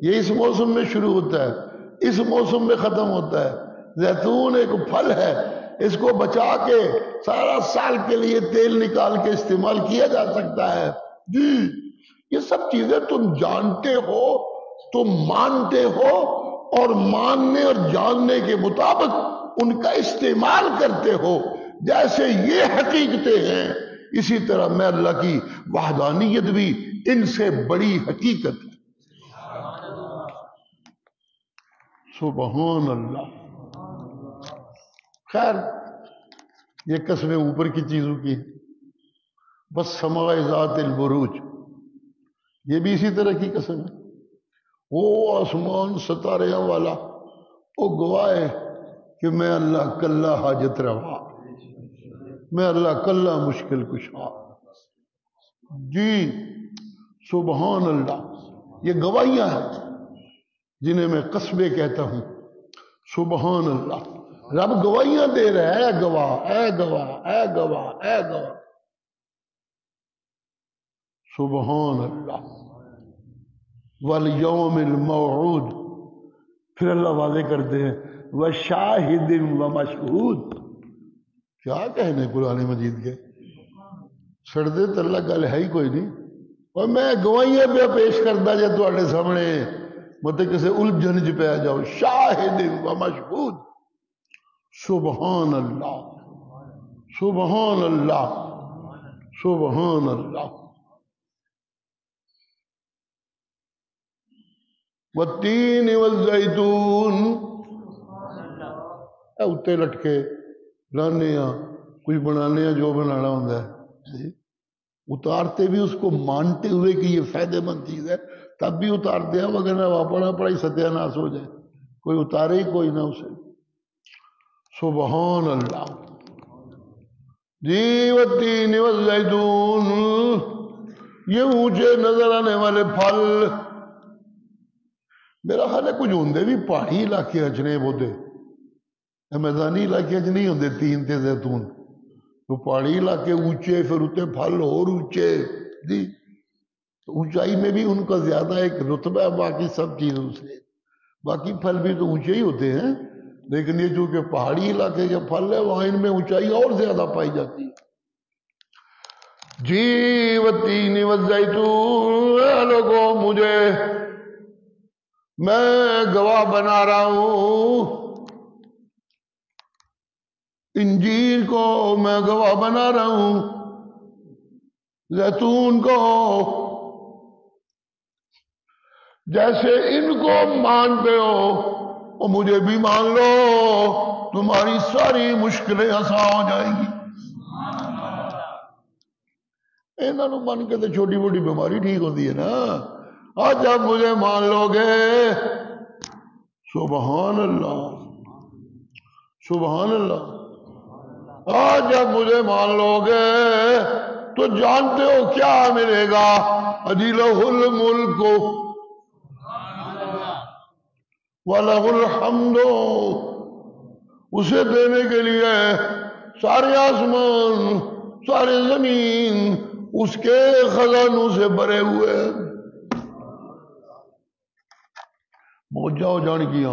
یہ اس موسم میں شروع ہوتا ہے، اس موسم میں ختم ہوتا ہے۔ زیتون ایک پھل ہے، اس کو بچا کے سارا سال کے لیے تیل نکال کے استعمال کیا جا سکتا ہے جی۔ یہ سب چیزیں تم جانتے ہو، تم مانتے ہو، اور ماننے اور جاننے کے مطابق ان کا استعمال کرتے ہو۔ جیسے یہ حقیقتیں ہیں، اسی طرح میں اللہ کی وحدانیت بھی ان سے بڑی حقیقت ہے۔ سبحان اللہ۔ خیر یہ قسمیں اوپر کی چیزوں کی ہیں۔ بس سماء ذات البروج، یہ بھی اسی طرح کی قسم ہے۔ وہ آسمان ستاریاں والا، وہ گواہ ہے کہ میں اللہ کلّا حاجت روا، میں اللہ کلّا مشکل کشا جی۔ سبحان اللہ۔ یہ گواہیاں ہیں جنہیں میں قسمیں کہتا ہوں۔ سبحان اللہ۔ رب گواہیاں دے رہا ہے، اے گواہ، اے گواہ، اے گواہ، اے گواہ۔ سبحان اللہ۔ والیوم الموعود، پھر اللہ واضح کرتے ہیں وشاہد ومشہود۔ کیا کہنے قرآن مجید کے، سڑدے تو اللہ گل ہے ہی کوئی نہیں۔ اور میں گواہیاں پہ پیش کرتا جا تواڈے سامنے، مطلب کسی الجھن چ پہ جاؤ۔ شاہد ومشہود۔ سبحان اللہ، سبحان اللہ، سبحان اللہ۔ والتین والزیتون، اتنے لٹکے لانے ہاں، کچھ بنانے ہاں، جو بنانا ہوتا ہے، اتارتے بھی اس کو مانتے ہوئے کہ یہ فائدہ مند چیز ہے، تب بھی اتارتے ہیں، وغیرہ اپنا پڑا ہی ستیہ ناس ہو جائے، کوئی اتارے ہی کوئی نہ اسے۔ سبحان اللہ جی۔ والتین والزیتون، یہ اونچے نظر آنے والے پھل، میرا خیال ہے کچھ ہوندے بھی پہاڑی علاقے اچنے پودے، میدانی علاقے اچ نہیں ہوندے تین تے زیتون، تو پہاڑی علاقے اونچے، پھر اتنے پھل اور اونچے جی، اونچائی میں بھی ان کا زیادہ ایک رتبہ ہے باقی سب چیزوں سے، باقی پھل بھی تو اونچے ہی ہوتے ہیں، لیکن یہ چونکہ پہاڑی علاقے کے پھل ہے وہاں ان میں اونچائی اور زیادہ پائی جاتی ہے۔ جی والتین والزیتون، لوگوں مجھے میں گواہ بنا رہا ہوں، انجیل کو میں گواہ بنا رہا ہوں، زیتون کو، جیسے ان کو مانتے ہو اور مجھے بھی مان لو، تمہاری ساری مشکلیں آسان ہو جائیں گی۔ انہوں من کے تو چھوٹی موٹی بیماری ٹھیک ہوتی ہے نا، آج جب مجھے مان لو گے، سبحان اللہ سبحان اللہ، آج جب مجھے مان لو گے تو جانتے ہو کیا ملے گا، لہ الملک وَلَهُ الْحَمْدُ، اسے دینے کے لیے سارے آسمان سارے زمین اس کے خزانوں سے بھرے ہوئے، موجہ ہو جان گیا،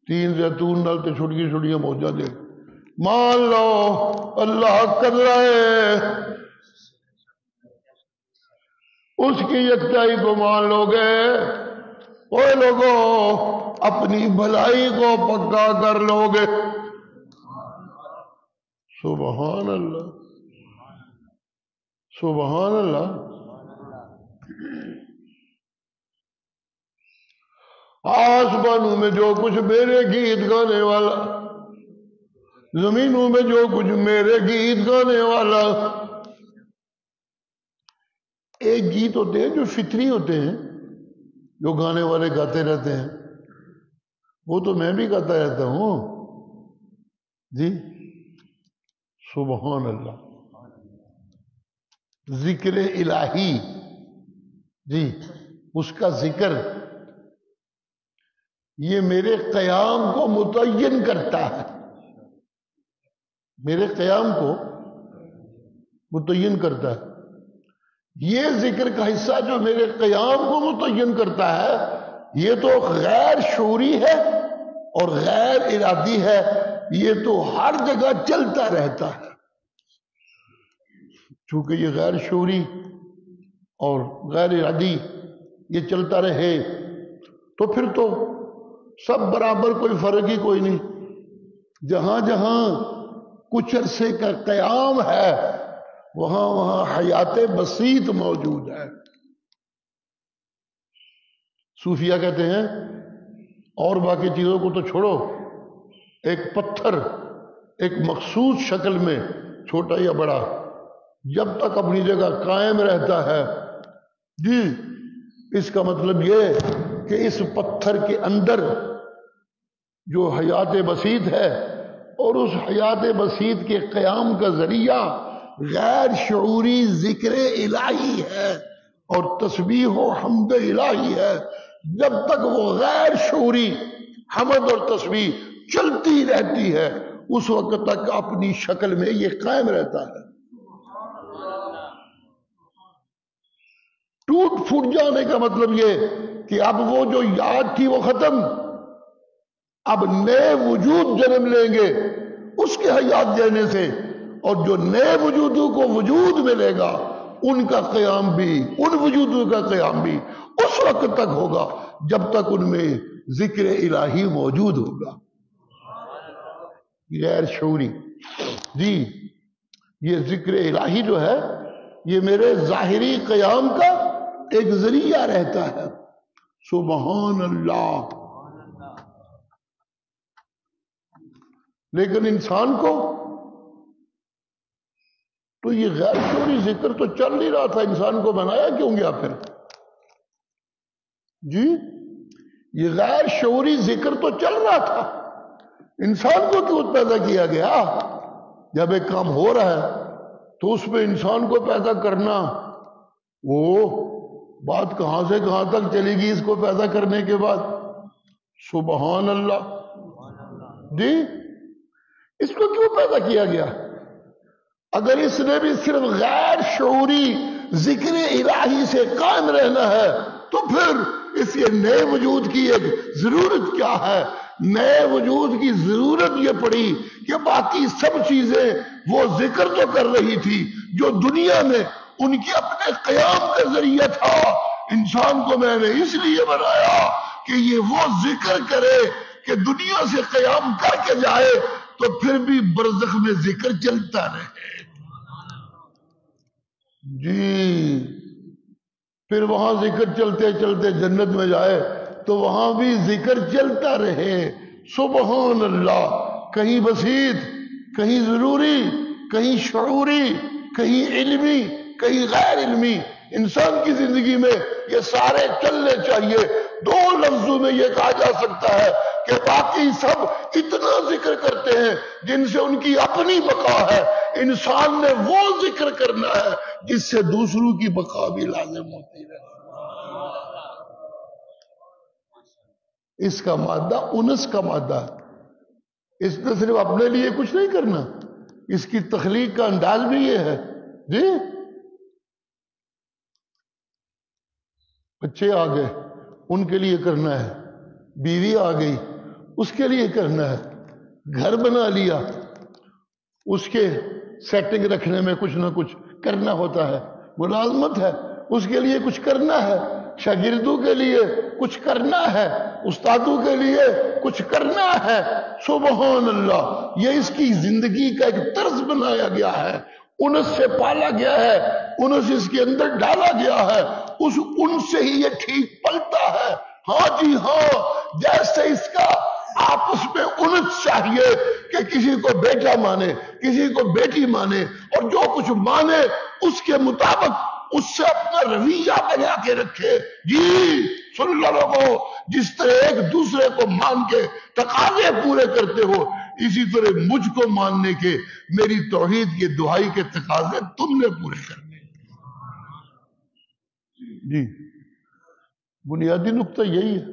تین زیتون نال تے چھوٹی چھوٹیاں موجہ دے، مان لو اللہ کر رہے، اس کی یکتائی کو مان لو گے، اوے لوگوں اپنی بھلائی کو پکا کر لو گے۔ سبحان اللہ سبحان اللہ۔ آسمانوں میں جو کچھ میرے گیت گانے والا، زمینوں میں جو کچھ میرے گیت گانے والا، ایک گیت ہوتے ہیں جو فطری ہوتے ہیں، جو گانے والے گاتے رہتے ہیں، وہ تو میں بھی گاتا رہتا ہوں جی، سبحان اللہ، ذکر الہی جی، اس کا ذکر یہ میرے قیام کو متعین کرتا ہے، میرے قیام کو متعین کرتا ہے، یہ ذکر کا حصہ جو میرے قیام کو متعین کرتا ہے، یہ تو غیر شعوری ہے اور غیر ارادی ہے، یہ تو ہر جگہ چلتا رہتا ہے، چونکہ یہ غیر شعوری اور غیر ارادی یہ چلتا رہے تو پھر تو سب برابر، کوئی فرق ہی کوئی نہیں، جہاں جہاں کچھ عرصے کا قیام ہے وہاں وہاں حیات بسیط موجود ہے۔ صوفیہ کہتے ہیں اور باقی چیزوں کو تو چھوڑو، ایک پتھر ایک مخصوص شکل میں چھوٹا یا بڑا جب تک اپنی جگہ قائم رہتا ہے جی، اس کا مطلب یہ کہ اس پتھر کے اندر جو حیات بسیط ہے اور اس حیات بسیط کے قیام کا ذریعہ غیر شعوری ذکر الہی ہے اور تسبیح و حمد الہی ہے، جب تک وہ غیر شعوری حمد اور تسبیح چلتی رہتی ہے اس وقت تک اپنی شکل میں یہ قائم رہتا ہے۔ ٹوٹ پھوٹ جانے کا مطلب یہ کہ اب وہ جو یاد تھی وہ ختم، اب نئے وجود جنم لیں گے اس کے حیات دینے سے، اور جو نئے وجودوں کو وجود ملے گا ان کا قیام بھی، ان وجودوں کا قیام بھی اس وقت تک ہوگا جب تک ان میں ذکر الہی موجود ہوگا، غیر شعوری جی۔ یہ ذکر الہی جو ہے یہ میرے ظاہری قیام کا ایک ذریعہ رہتا ہے، سبحان اللہ۔ لیکن انسان کو تو یہ غیر شعوری ذکر تو چل نہیں رہا تھا، انسان کو بنایا کیوں گیا پھر جی؟ یہ غیر شعوری ذکر تو چل رہا تھا، انسان کو کیوں پیدا کیا گیا؟ جب ایک کام ہو رہا ہے تو اس میں انسان کو پیدا کرنا وہ بات کہاں سے کہاں تک چلے گی اس کو پیدا کرنے کے بعد؟ سبحان اللہ. جی اس کو کیوں پیدا کیا گیا؟ اگر اس نے بھی صرف غیر شعوری ذکر الہی سے قائم رہنا ہے تو پھر اس کے نئے وجود کی ایک ضرورت کیا ہے؟ نئے وجود کی ضرورت یہ پڑی کہ باقی سب چیزیں وہ ذکر تو کر رہی تھی جو دنیا میں ان کے اپنے قیام کا ذریعہ تھا. انسان کو میں نے اس لیے بنایا کہ یہ وہ ذکر کرے کہ دنیا سے قیام کر کے جائے تو پھر بھی برزخ میں ذکر چلتا رہے. جی پھر وہاں ذکر چلتے چلتے جنت میں جائے تو وہاں بھی ذکر چلتا رہے. سبحان اللہ. کہیں بسیط، کہیں ضروری، کہیں شعوری، کہیں علمی، کہیں غیر علمی. انسان کی زندگی میں یہ سارے چلنے چاہیے. دو لفظوں میں یہ کہا جا سکتا ہے کہ باقی سب اتنا ذکر کرتے ہیں جن سے ان کی اپنی بقا ہے. انسان نے وہ ذکر کرنا ہے جس سے دوسروں کی بقا بھی لازم ہوتی ہے. اس کا مادہ انس کا مادہ ہے. اس نے صرف اپنے لیے کچھ نہیں کرنا، اس کی تخلیق کا انداز بھی یہ ہے. جی بچے آ گئے ان کے لیے کرنا ہے، بیوی آ گئی اس کے لیے کرنا ہے، گھر بنا لیا اس کے سیٹنگ رکھنے میں کچھ نہ کچھ کرنا ہوتا ہے، ملازمت ہے اس کے لیے کچھ کرنا ہے، شاگردوں کے لیے کچھ کرنا ہے، استادوں کے لیے کچھ کرنا ہے. سبحان اللہ. یہ اس کی زندگی کا ایک طرز بنایا گیا ہے، انس سے پالا گیا ہے، انس اس کے اندر ڈالا گیا ہے، اس ان سے ہی یہ ٹھیک پلتا ہے. ہاں جی ہاں. جیسے اس کا آپس میں انس چاہیے کہ کسی کو بیٹا مانے، کسی کو بیٹی مانے، اور جو کچھ مانے اس کے مطابق اس سے اپنا رویہ بنا کے رکھے. جی سن لو لوگوں، جس طرح ایک دوسرے کو مان کے تقاضے پورے کرتے ہو، اسی طرح مجھ کو ماننے کے، میری توحید کی دہائی کے تقاضے تم نے پورے کرنے. جی بنیادی نقطہ یہی ہے.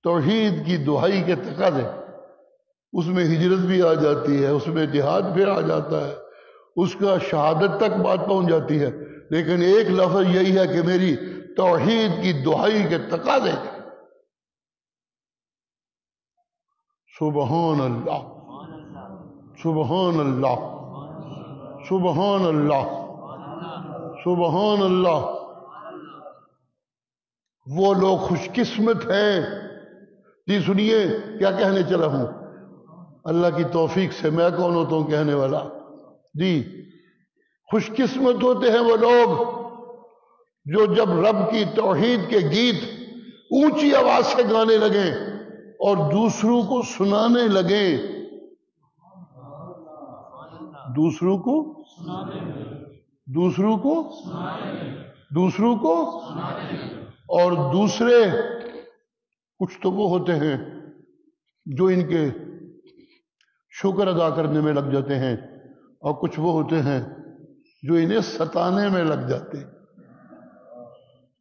توحید کی دہائی کے تقاضے، اس میں ہجرت بھی آ جاتی ہے، اس میں جہاد بھی آ جاتا ہے، اس کا شہادت تک بات پہنچ جاتی ہے، لیکن ایک لفظ یہی ہے کہ میری توحید کی دہائی کے تقاضے. سبحان اللہ. سبحان اللہ. سبحان اللہ. سبحان اللہ. وہ لوگ خوش قسمت ہیں. جی سنیے کیا کہنے چلا ہوں. اللہ کی توفیق سے میں کون ہوتا ہوں کہنے والا. جی خوش قسمت ہوتے ہیں وہ لوگ جو جب رب کی توحید کے گیت اونچی آواز سے گانے لگیں اور دوسروں کو سنانے لگیں. دوسروں کو اور دوسرے کچھ تو وہ ہوتے ہیں جو ان کے شکر ادا کرنے میں لگ جاتے ہیں، اور کچھ وہ ہوتے ہیں جو انہیں ستانے میں لگ جاتے ہیں.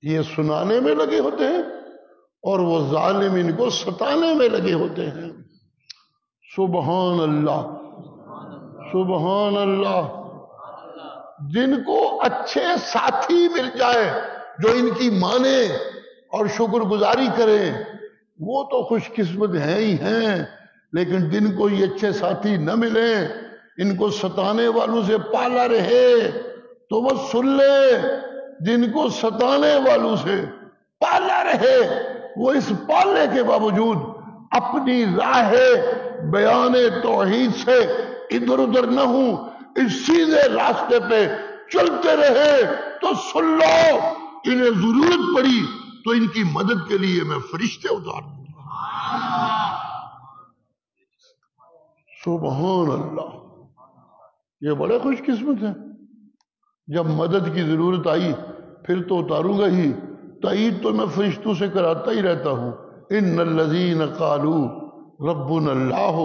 یہ سنانے میں لگے ہوتے ہیں اور وہ ظالم ان کو ستانے میں لگے ہوتے ہیں. سبحان اللہ. سبحان اللہ. جن کو اچھے ساتھی مل جائے جو ان کی مانے اور شکر گزاری کریں وہ تو خوش قسمت ہیں ہی ہیں، لیکن جن کو یہ اچھے ساتھی نہ ملیں، ان کو ستانے والوں سے پالا رہے تو وہ سن لے. جن کو ستانے والوں سے پالا رہے وہ اس پالنے کے باوجود اپنی راہ بیان توحید سے ادھر ادھر نہ ہوں، اس سیدھے راستے پہ چلتے رہے تو سن لو انہیں ضرورت پڑی تو ان کی مدد کے لیے میں فرشتے اتار دوں. سبحان اللہ. یہ بڑے خوش قسمت ہیں. جب مدد کی ضرورت آئی پھر تو اتاروں گا ہی. تائید تو میں فرشتوں سے کراتا ہی رہتا ہوں. ان الذین قالوا ربنا اللہ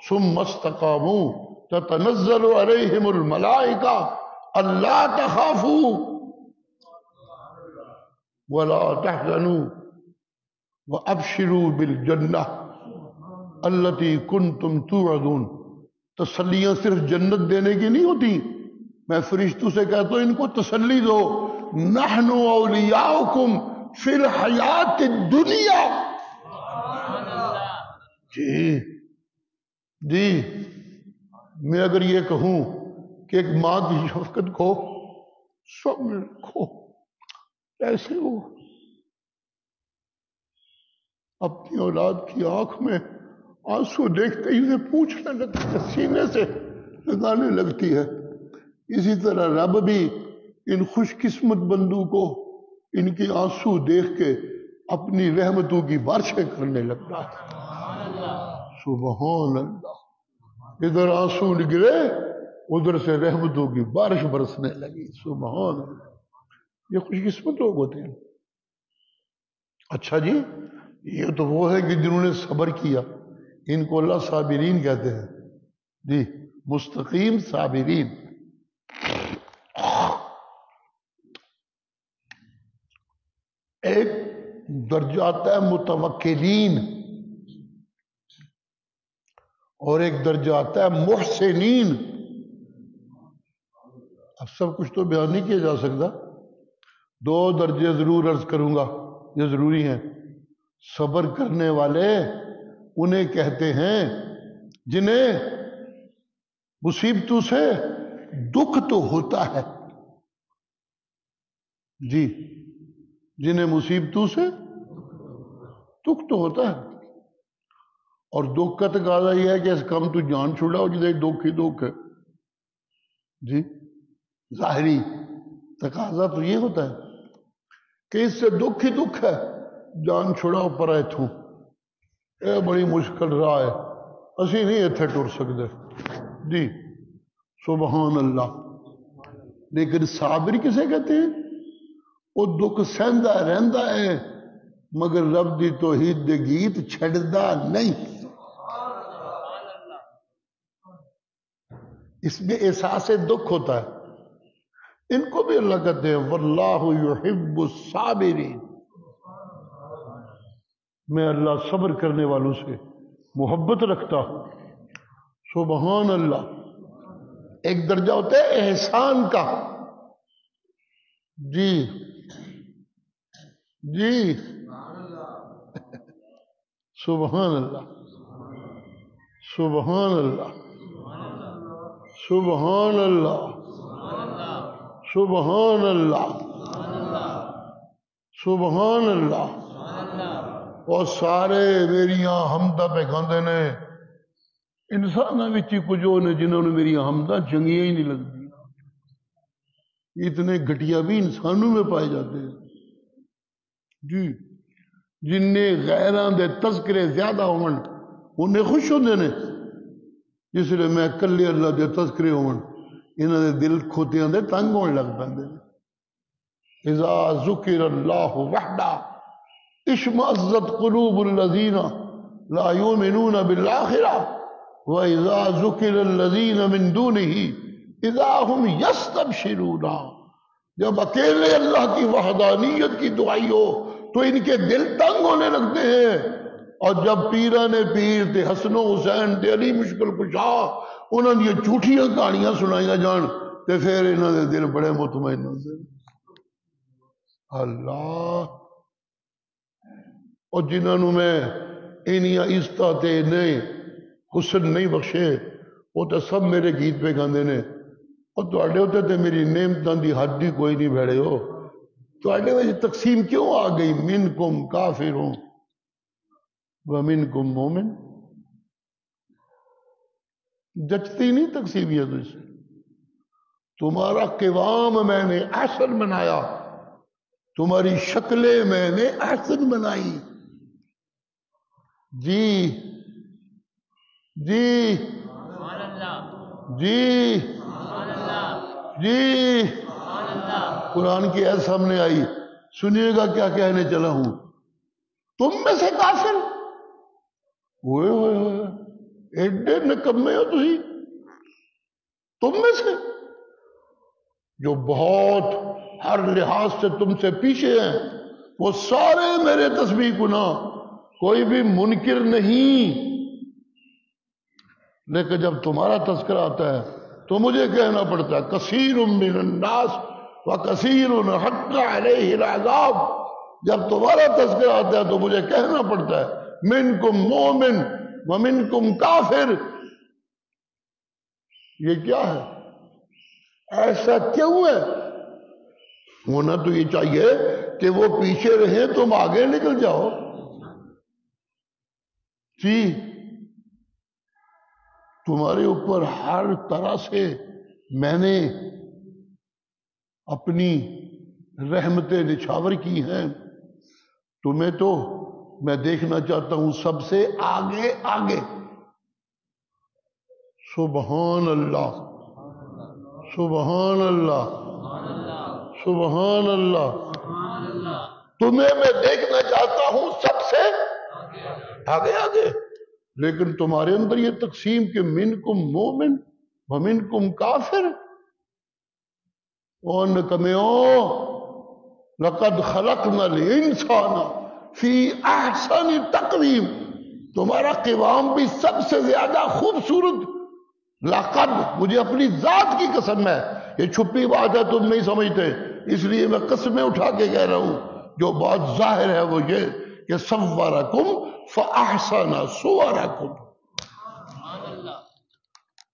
ثم استقاموا تتنزل علیہم الملائکہ الا تخافوا. ولا تحزنوا وابشروا بالجنہ التی کنتم توعدون. تسلیاں صرف جنت دینے کی نہیں ہوتی. میں فرشتوں سے کہتا ہوں ان کو تسلی دو. نحن اولیاؤکم فی الحیات الدنیا. جی جی میں اگر یہ کہوں کہ ایک ماں کی شفقت کو سب میں رکھو، ایسے وہ اپنی اولاد کی آنکھ میں آنسو دیکھتے ہی اسے پوچھنے لگتی ہے، سینے سے لگانے لگتی ہے. اسی طرح رب بھی ان خوش قسمت بندوں کو ان کی آنسو دیکھ کے اپنی رحمتوں کی بارشیں کرنے لگتا ہے. سبحان اللہ. ادھر آنسو نگرے ادھر سے رحمتوں کی بارش برسنے لگی. سبحان اللہ. یہ خوش قسمت لوگ ہوتے ہیں. اچھا جی، یہ تو وہ ہے کہ جنہوں نے صبر کیا، ان کو اللہ صابرین کہتے ہیں. جی مستقیم صابرین. ایک درجہ آتا ہے متوکلین اور ایک درجہ آتا ہے محسنین. اب سب کچھ تو بیان نہیں کیا جا سکتا، دو درجے ضرور عرض کروں گا، یہ ضروری ہیں. صبر کرنے والے انہیں کہتے ہیں جنہیں مصیبتوں سے دکھ تو ہوتا ہے. جی جنہیں مصیبتوں سے دکھ تو ہوتا ہے. اور دکھ کا تقاضا یہ ہے کہ اس کم تو جان چھوڑا جدھر دکھ ہی دکھ ہے. جی ظاہری تقاضا تو یہ ہوتا ہے کہ اس سے دکھ ہی دکھ ہے، جان چھوڑاؤ پر آئے تھوں. یہ بڑی مشکل راہ ہے، اسی نہیں اتنے ٹر سکتے. جی سبحان اللہ. لیکن صابر کسے کہتے ہیں؟ وہ دکھ سہندا رہندا ہے مگر رب دی توحید دے گیت چھڑدا نہیں. اس میں احساس دکھ ہوتا ہے. ان کو بھی اللہ کہتے ہیں واللہ یحب الصابرین. میں اللہ صبر کرنے والوں سے محبت رکھتا ہوں. سبحان اللہ. ایک درجہ ہوتا ہے احسان کا. جی جی سبحان اللہ سبحان اللہ سبحان اللہ سبحان اللہ سبحان اللہ. اور سارے میریاں حمدہ پہ گاندے نے. انسانوں میں کچھ وہ نے جنہوں نے میری حمدہ چنگیاں ہی نہیں لگتی. اتنے گھٹیا بھی انسانوں میں پائے جاتے ہیں. جی جن نے غیران دے تذکرے زیادہ ہون انہیں خوش ہوندے نے. جس لیے میں کلے اللہ دے تذکرے ہون انہوں دے دل کھوتیاں دے تنگ ہون لگ پاندے. اذا ذکر اللہ وحدہ اشمئزت قلوب الذین لا یؤمنون بالآخرہ وَإِذَا ذُكِرَ الَّذِينَ مِن دُونِهِ إِذَا هُمْ يَسْتَبْشِرُونَ. جب اکیلے اللہ کی وحدانیت کی دعائی ہو تو ان کے دل تنگ ہونے لگتے ہیں. اور جب پیرانے پیر تے حسن و حسین تے علی مشکل کشا انہوں نے یہ جھوٹیاں کہانیاں سنائیاں جان تے پھر انہوں نے دل بڑے مطمئن ہوتے. اللہ. اور جنہوں میں انیاں عزتاں تے نہیں حسن نہیں بخشے وہ تو سب میرے گیت پہ گاندے نے. اور تواڈے ہوتے تے میری نعمتاں دی حد ہی کوئی نہیں بھیڑے ہو. تواڈے وچ تقسیم کیوں آ گئی منکم کافرون ومنکم مومن؟ جچتی نہیں تقسیم یہ تجھ سے. تمہارا قوام میں نے احسن بنایا، تمہاری شکلیں میں نے احسن بنائی. جی جی جی جی قرآن کی ایسا سامنے آئی. سنیے گا کیا کہنے چلا ہوں. تم میں سے کافر ہوئے ہوئے ہوئے ایڈے نکمے ہو تسی. تم میں سے جو بہت ہر لحاظ سے تم سے پیچھے ہیں وہ سارے میرے تسبیح گناہ، کوئی بھی منکر نہیں، لیکن جب تمہارا تذکرہ آتا ہے تو مجھے کہنا پڑتا ہے کثیر من الناس وکثیر حق علیہ العذاب۔ جب تمہارا تذکرہ آتا ہے تو مجھے کہنا پڑتا ہے منکم مومن ومنکم کافر۔ یہ کیا ہے؟ ایسا کیوں ہے؟ ہونا تو یہ چاہیے کہ وہ پیچھے رہیں تم آگے نکل جاؤ۔ جی تمہارے اوپر ہر طرح سے میں نے اپنی رحمتیں نچھاور کی ہیں، تمہیں تو میں دیکھنا چاہتا ہوں سب سے آگے آگے۔ سبحان اللہ، سبحان اللہ، سبحان اللہ۔ تمہیں میں دیکھنا چاہتا ہوں سب سے آگے آگے، لیکن تمہارے اندر یہ تقسیم کہ منکم مومن ومنکم کافر۔ اور نکمیوں، لقد خلقنا الانسان فی احسن تقویم، تمہارا قوام بھی سب سے زیادہ خوبصورت۔ لقد، مجھے اپنی ذات کی قسم ہے، یہ چھپی بات ہے تم نہیں سمجھتے، اس لیے میں قسمیں اٹھا کے کہہ رہا ہوں۔ جو بات ظاہر ہے وہ یہ کہ صورکم فاحسن صورکم،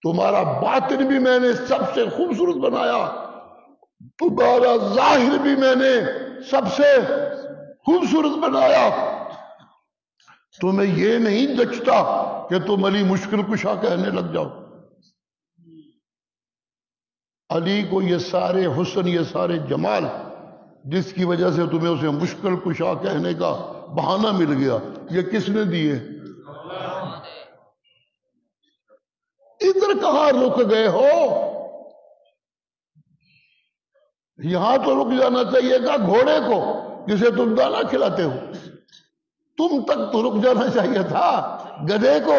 تمہارا باطن بھی میں نے سب سے خوبصورت بنایا، تمہارا ظاہر بھی میں نے سب سے خوبصورت بنایا۔ تمہیں یہ نہیں جچتا کہ تم علی مشکل کشا کہنے لگ جاؤ۔ علی کو یہ سارے حسن، یہ سارے جمال، جس کی وجہ سے تمہیں اسے مشکل کشا کہنے کا بہانہ مل گیا، یہ کس نے دیے؟ ادھر کہاں رک گئے ہو؟ یہاں تو رک جانا چاہیے گا گھوڑے کو جسے تم دانا کھلاتے ہو، تم تک تو رک جانا چاہیے تھا گدھے کو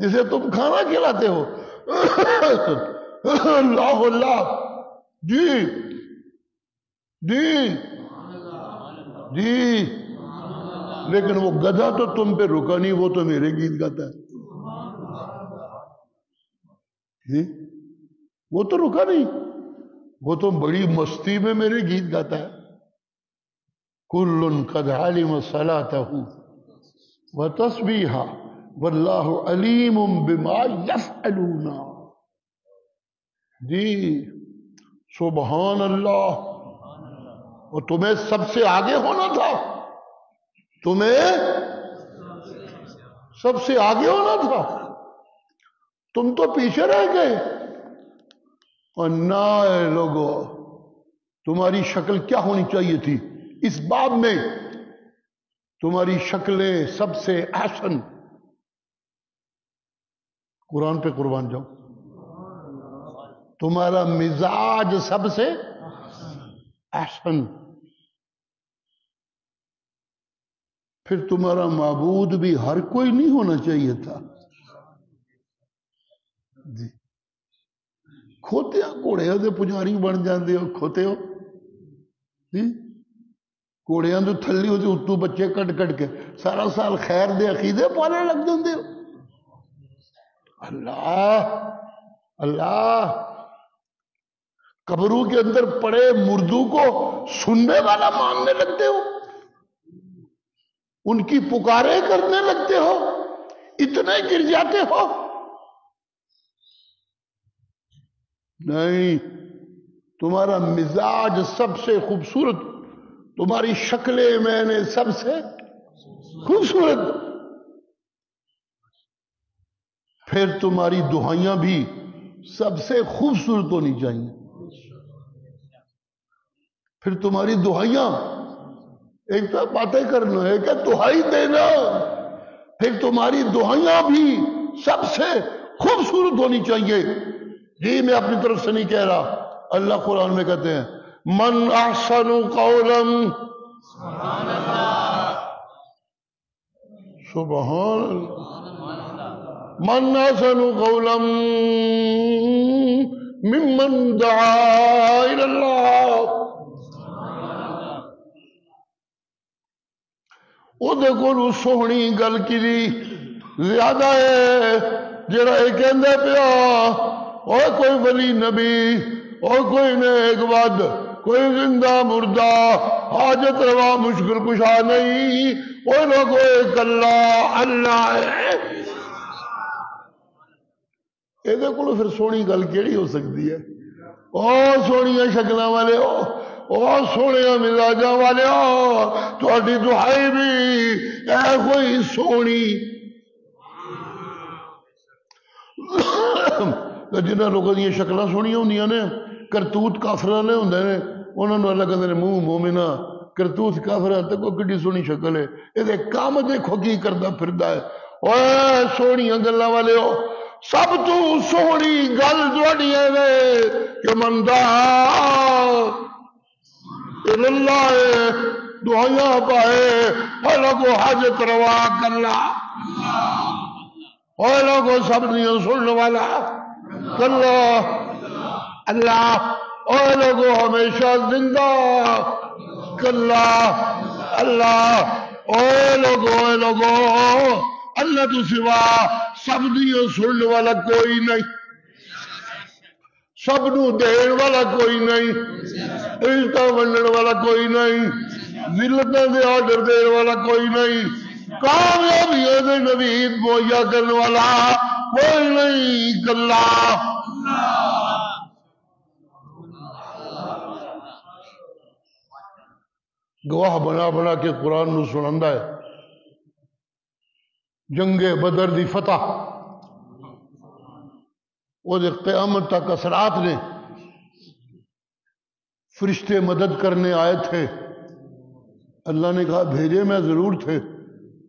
جسے تم کھانا کھلاتے ہو۔ اللہ اللہ، جی جی جی، لیکن وہ گدھا تو تم پہ رکا نہیں، وہ تو میرے گیت گاتا ہے۔ جی وہ تو رکا نہیں، وہ تو بڑی مستی میں میرے گیت گاتا ہے۔ کل قد علم صلاتہ وتسبیحہ واللہ علیم بما یفعلون۔ جی سبحان اللہ۔ اور تمہیں سب سے آگے ہونا تھا، تمہیں سب سے آگے ہونا تھا، تم تو پیچھے رہ گئے۔ اور نہ لوگو، تمہاری شکل کیا ہونی چاہیے تھی اس باب میں؟ تمہاری شکلیں سب سے احسن، قرآن پہ قربان جاؤ، تمہارا مزاج سب سے احسن، پھر تمہارا معبود بھی ہر کوئی نہیں ہونا چاہیے تھا۔ جی کھوتے گھوڑے دے پجاری بن جاندے ہو، کھوتے ہو جی، گھوڑیاں تو تھلی ہوتی اتو بچے کٹ کٹ کے سارا سال خیر دے عقیدے پالے لگ جاندے ہو۔ اللہ اللہ، قبروں کے اندر پڑے مردوں کو سننے والا ماننے لگتے ہو، ان کی پکاریں کرنے لگتے ہو، اتنے گر جاتے ہو۔ نہیں، تمہارا مزاج سب سے خوبصورت، تمہاری شکلیں میں نے سب سے خوبصورت، پھر تمہاری دعائیاں بھی سب سے خوبصورت ہونی چاہیے، پھر تمہاری دعائیاں، ایک تو باتیں کرنا ہے کہ دعائی دینا، پھر تمہاری دعائیاں بھی سب سے خوبصورت ہونی چاہیے۔ جی میں اپنی طرف سے نہیں کہہ رہا، اللہ قرآن میں کہتے ہیں من احسن قولا، سبحان اللہ، من احسن قولا ممن دعا الی اللہ۔ وہ سونی گل کی زیادہ ہے جڑا یہ کہندا پیا اور کوئی ولی نبی اور کوئی نیک ود کوئی زندہ مردہ حاجت روا مشکل کشا نہیں وہ لوگ کلا اللہ ہے یہ کو پھر سونی گل کیڑی ہو سکتی ہے سونیا شکل والے سونے مزاجاں والے تھوڑی دہائی بھی اے کوئی سونی جنہوں لوگوں دیا شکل سونیاں ہوں نے کرتوت کافر والے ہوں نے انہوں نے اللہ کہتے ہیں منہ مومنا کرتوت کافر تو کوئی کڈی سونی شکل ہے یہ کام دیکھو کی کرتا پھردا ہے اوے سونیاں گلاں والے سب تو سونی گل تہاڈی ہے کہ مندا اللہ دعائیاں پائے لوگو حاجت روا کلا لوگو سب دیا سننے والا کلا اللہ لوگو ہمیشہ زندہ کلا اللہ لوگو اللہ تو سوا سب دیا سننے والا کوئی نہیں سب نو دین والا کوئی نہیں عزت ونڈن والا کوئی نہیں ذلتاں دے آرڈر دین والا کوئی نہیں کامیابی دے نوید مہیا کرنے والا کوئی نہیں کلا گواہ بنا بنا کے قرآن نو سناندا ہے جنگ بدر دی فتح وہ قیامت تک اثرات نے فرشتے مدد کرنے آئے تھے اللہ نے کہا بھیجے میں ضرور تھے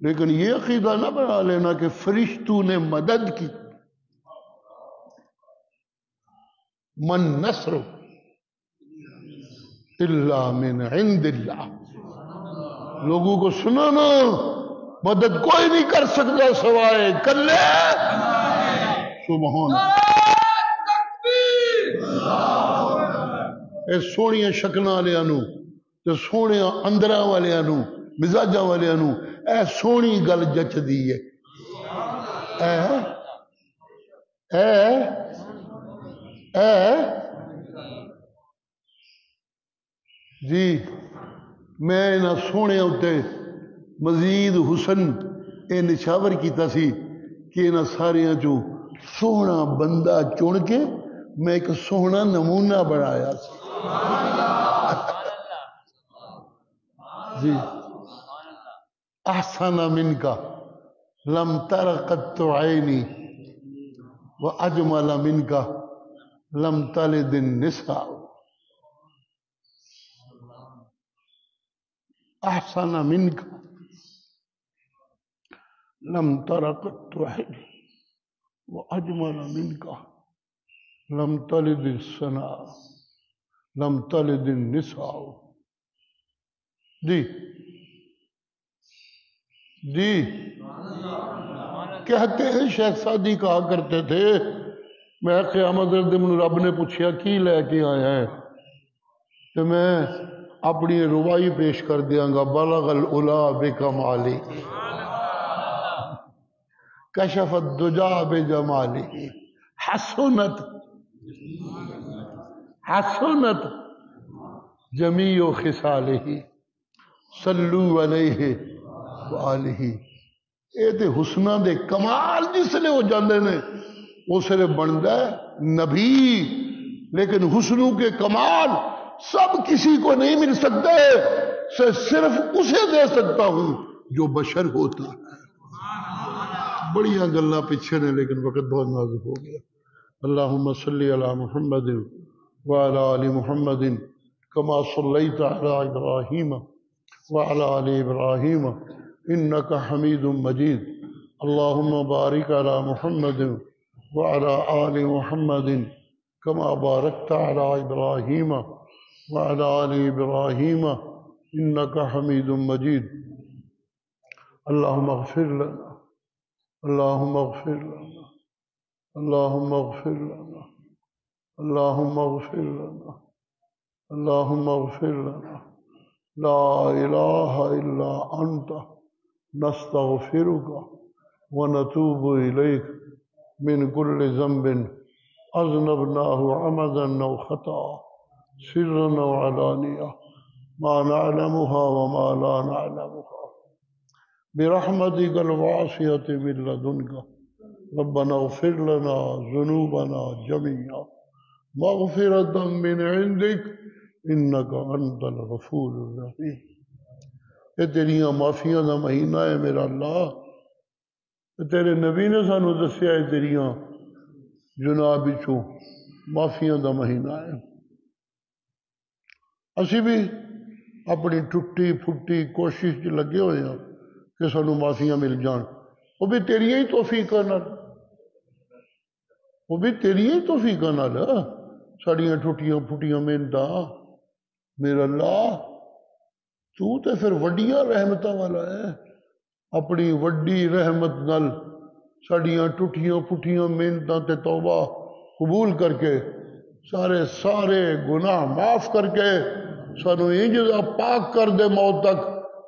لیکن یہ عقیدہ نہ بنا لینا کہ فرشتوں نے مدد کی من نصر الا من عند اللہ لوگوں کو سنانا مدد کوئی نہیں کر سکتا سوائے کلے سبحان اے سونی شکل والوں تے سونے اندر والوں مزاجاں والوں اے سونی گل جچدی ہے جی میں انہاں سونے اتنے مزید حسن اے نشاور کیتا سی کہ انہاں ساریاں چوں سونا بندہ چن کے میں ایک سونا نمونہ بنایا سی جی احسن منک لم تر قط عینی واجمل منک لم تلد النساء احسن منک لم تر قط عینی واجمل منک لم تلد السناء لم تلد النساء جی جی کہتے ہیں شیخ سعدی کہا کرتے تھے میں قیامت دن رب نے پوچھا کی لے کے آیا ہے تو میں اپنی روائی پیش کر دیاں گا بلغ العلا بکمالی کشف الدجا بجمالی حسنت جمیع خصالہ صلو علیہ وآلہ اے تے حسنہ دے کمال جس لے ہو جاندے نے اس لے بندا ہے نبی لیکن حسنوں کے کمال سب کسی کو نہیں مل سکتے صرف اسے دے سکتا ہوں جو بشر ہوتا ہے بڑیاں گلاں پیچھے نے لیکن وقت بہت نازک ہو گیا اللہم صلی علی محمد وعلی آل محمد کما صلیت علی ابراہیم وعلى آل إبراهيم إنك حميد مجيد اللهم بارك على محمد وعلى آل محمد كما باركت على إبراهيم وعلى آل إبراهيم إنك حميد مجيد اللهم اغفر لنا اللهم اغفر لنا اللهم اغفر لنا اللهم اغفر لنا اللهم اغفر لنا لا إله إلا أنت نستغفرك ونتوب إليك من كل ذنب أذنبناه عمدا أو خطأ سرا أو علانية ما نعلمها وما لا نعلمها برحمتك الواسعة من لدنك ربنا اغفر لنا ذنوبنا جميعا مغفرة من عندك إنك أنت الغفور الرحيم۔ یہ تیریاں معافیاں دا مہینہ ہے میرا اللہ، تیرے نبی نے سانو دسیا ہے تیریاں جناب وچوں معافیاں دا مہینہ ہے۔ اسی بھی اپنی ٹوٹی پھٹی کوشش چ لگے ہوئے ہیں کہ سانو معافیاں مل جان، وہ بھی تیریاں ہی توفیقاں نال، وہ بھی تیریاں ہی توفیقاں نال ساڑیاں ٹوٹیاں پھٹیاں محنتاں۔ میرا اللہ تو تے پھر وڈیاں رحمتاں والا ہے، اپنی وڈی رحمت نال ساڑیاں ٹوٹیاں پھٹیاں محنتاں تے توبہ قبول کر کے سارے گناہ معاف کر کے سانو انج دا پاک کر دے موت تک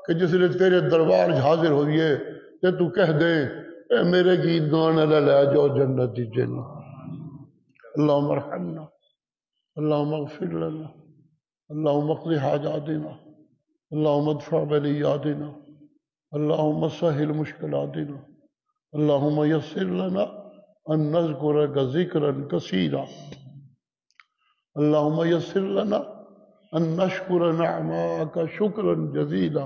کہ جس لئے تیرے دربار حاضر ہوئیے تے تو کہہ دے اے میرے گیت گانا لے جاؤ جنتی جنت۔ اللہم ارحمنا، اللہم اغفر لنا، اللہم اقضی حاجاتنا، اللہم ادفع بلیاتنا، اللہم سہل مشکلاتنا، اللہم یسر لنا ان نذکرک ذکرا کثیرا، اللہم یسر لنا ان نشکر نعماک شکرا جزیلا،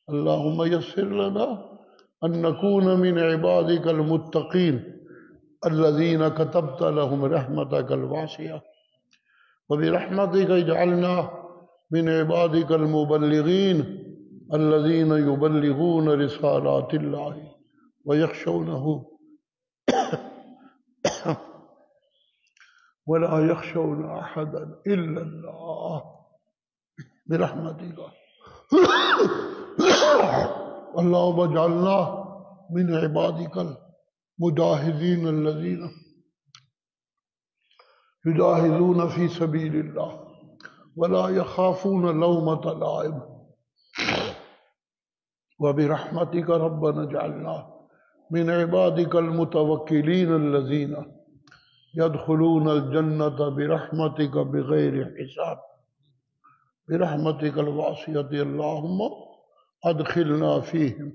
اللہم یسر لنا ان نکون من عبادک المتقین الذین کتبت لهم رحمتک الواسعہ وبرحمتک اجعلنا من عبادك المبلغين الذين يبلغون رسالات الله ويخشونه ولا يخشون أحدا إلا الله برحمتك اللهم اجعلنا من عبادك المجاهدين الذين يجاهدون في سبيل الله ولا يخافون لومة لائم وبرحمتك ربنا اجعلنا من عبادك المتوكلين الذين يدخلون الجنة برحمتك بغير حساب برحمتك الواسعة اللهم ادخلنا فيهم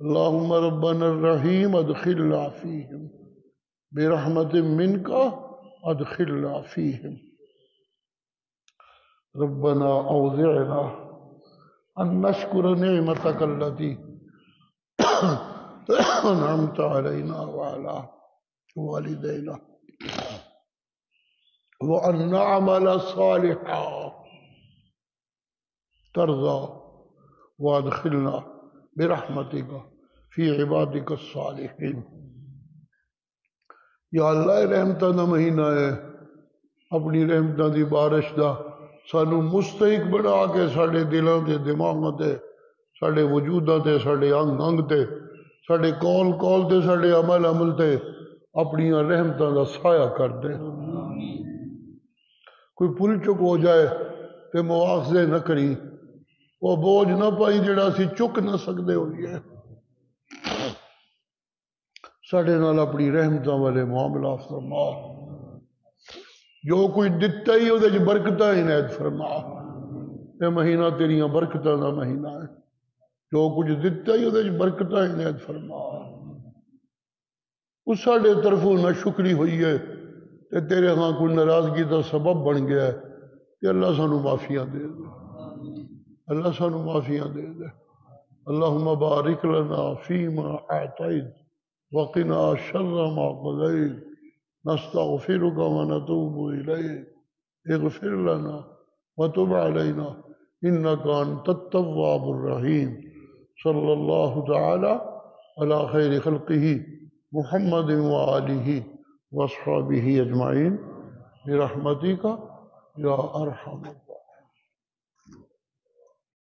اللهم ربنا الرحيم ادخلنا فيهم برحمة منك ادخلنا فيهم ربنا اوزعنا ان نشكر نعمتك التي انعمت علينا وعلى والدينا وان نعمل صالحا ترضى وادخلنا برحمتك في عبادك الصالحين۔ یا اللہ رحمتاں دا مہینہ ہے، اپنی رحمتاں دی بارش دا سانو مستحق بنا کے ساڑے دلاں دے دماغاں تے ساڑے وجوداں تے ساڑے انگ انگ تے ساڑے کول کول تے ساڑے عمل عمل تے اپنی رحمتاں دا سایہ کر دے۔ کوئی پل چک ہو جائے تے مواخذے نہ کری، وہ بوجھ نہ پائی جڑا سی چک نہ سکدے ہوئیے۔ ساڑے نال اپنی رحمتاں والے معاملات فرما، جو کوئی دتا ہی وہ برکتاں عنایت فرما۔ یہ مہینہ تیریاں برکتاں دا مہینہ ہے، جو کچھ دتا ہی وہ برکتاں عنایت فرما۔ اس ساڑے طرفوں نہ شکری ہوئی ہے تے تیرے ہاں کوئی ناراضگی دا سبب بن گیا ہے کہ اللہ سانو معافیاں دے دے، اللہ سانو معافیاں دے دے۔ اللہم بارک لنا فیما اعطیت وقنا شر ما قضیت نستغفرك ونتوب إليك اغفر لنا وتب علينا إنك أنت التواب الرحيم۔ صلى الله تعالى على خير خلقه محمد وآله وأصحابه أجمعين برحمتك يا أرحم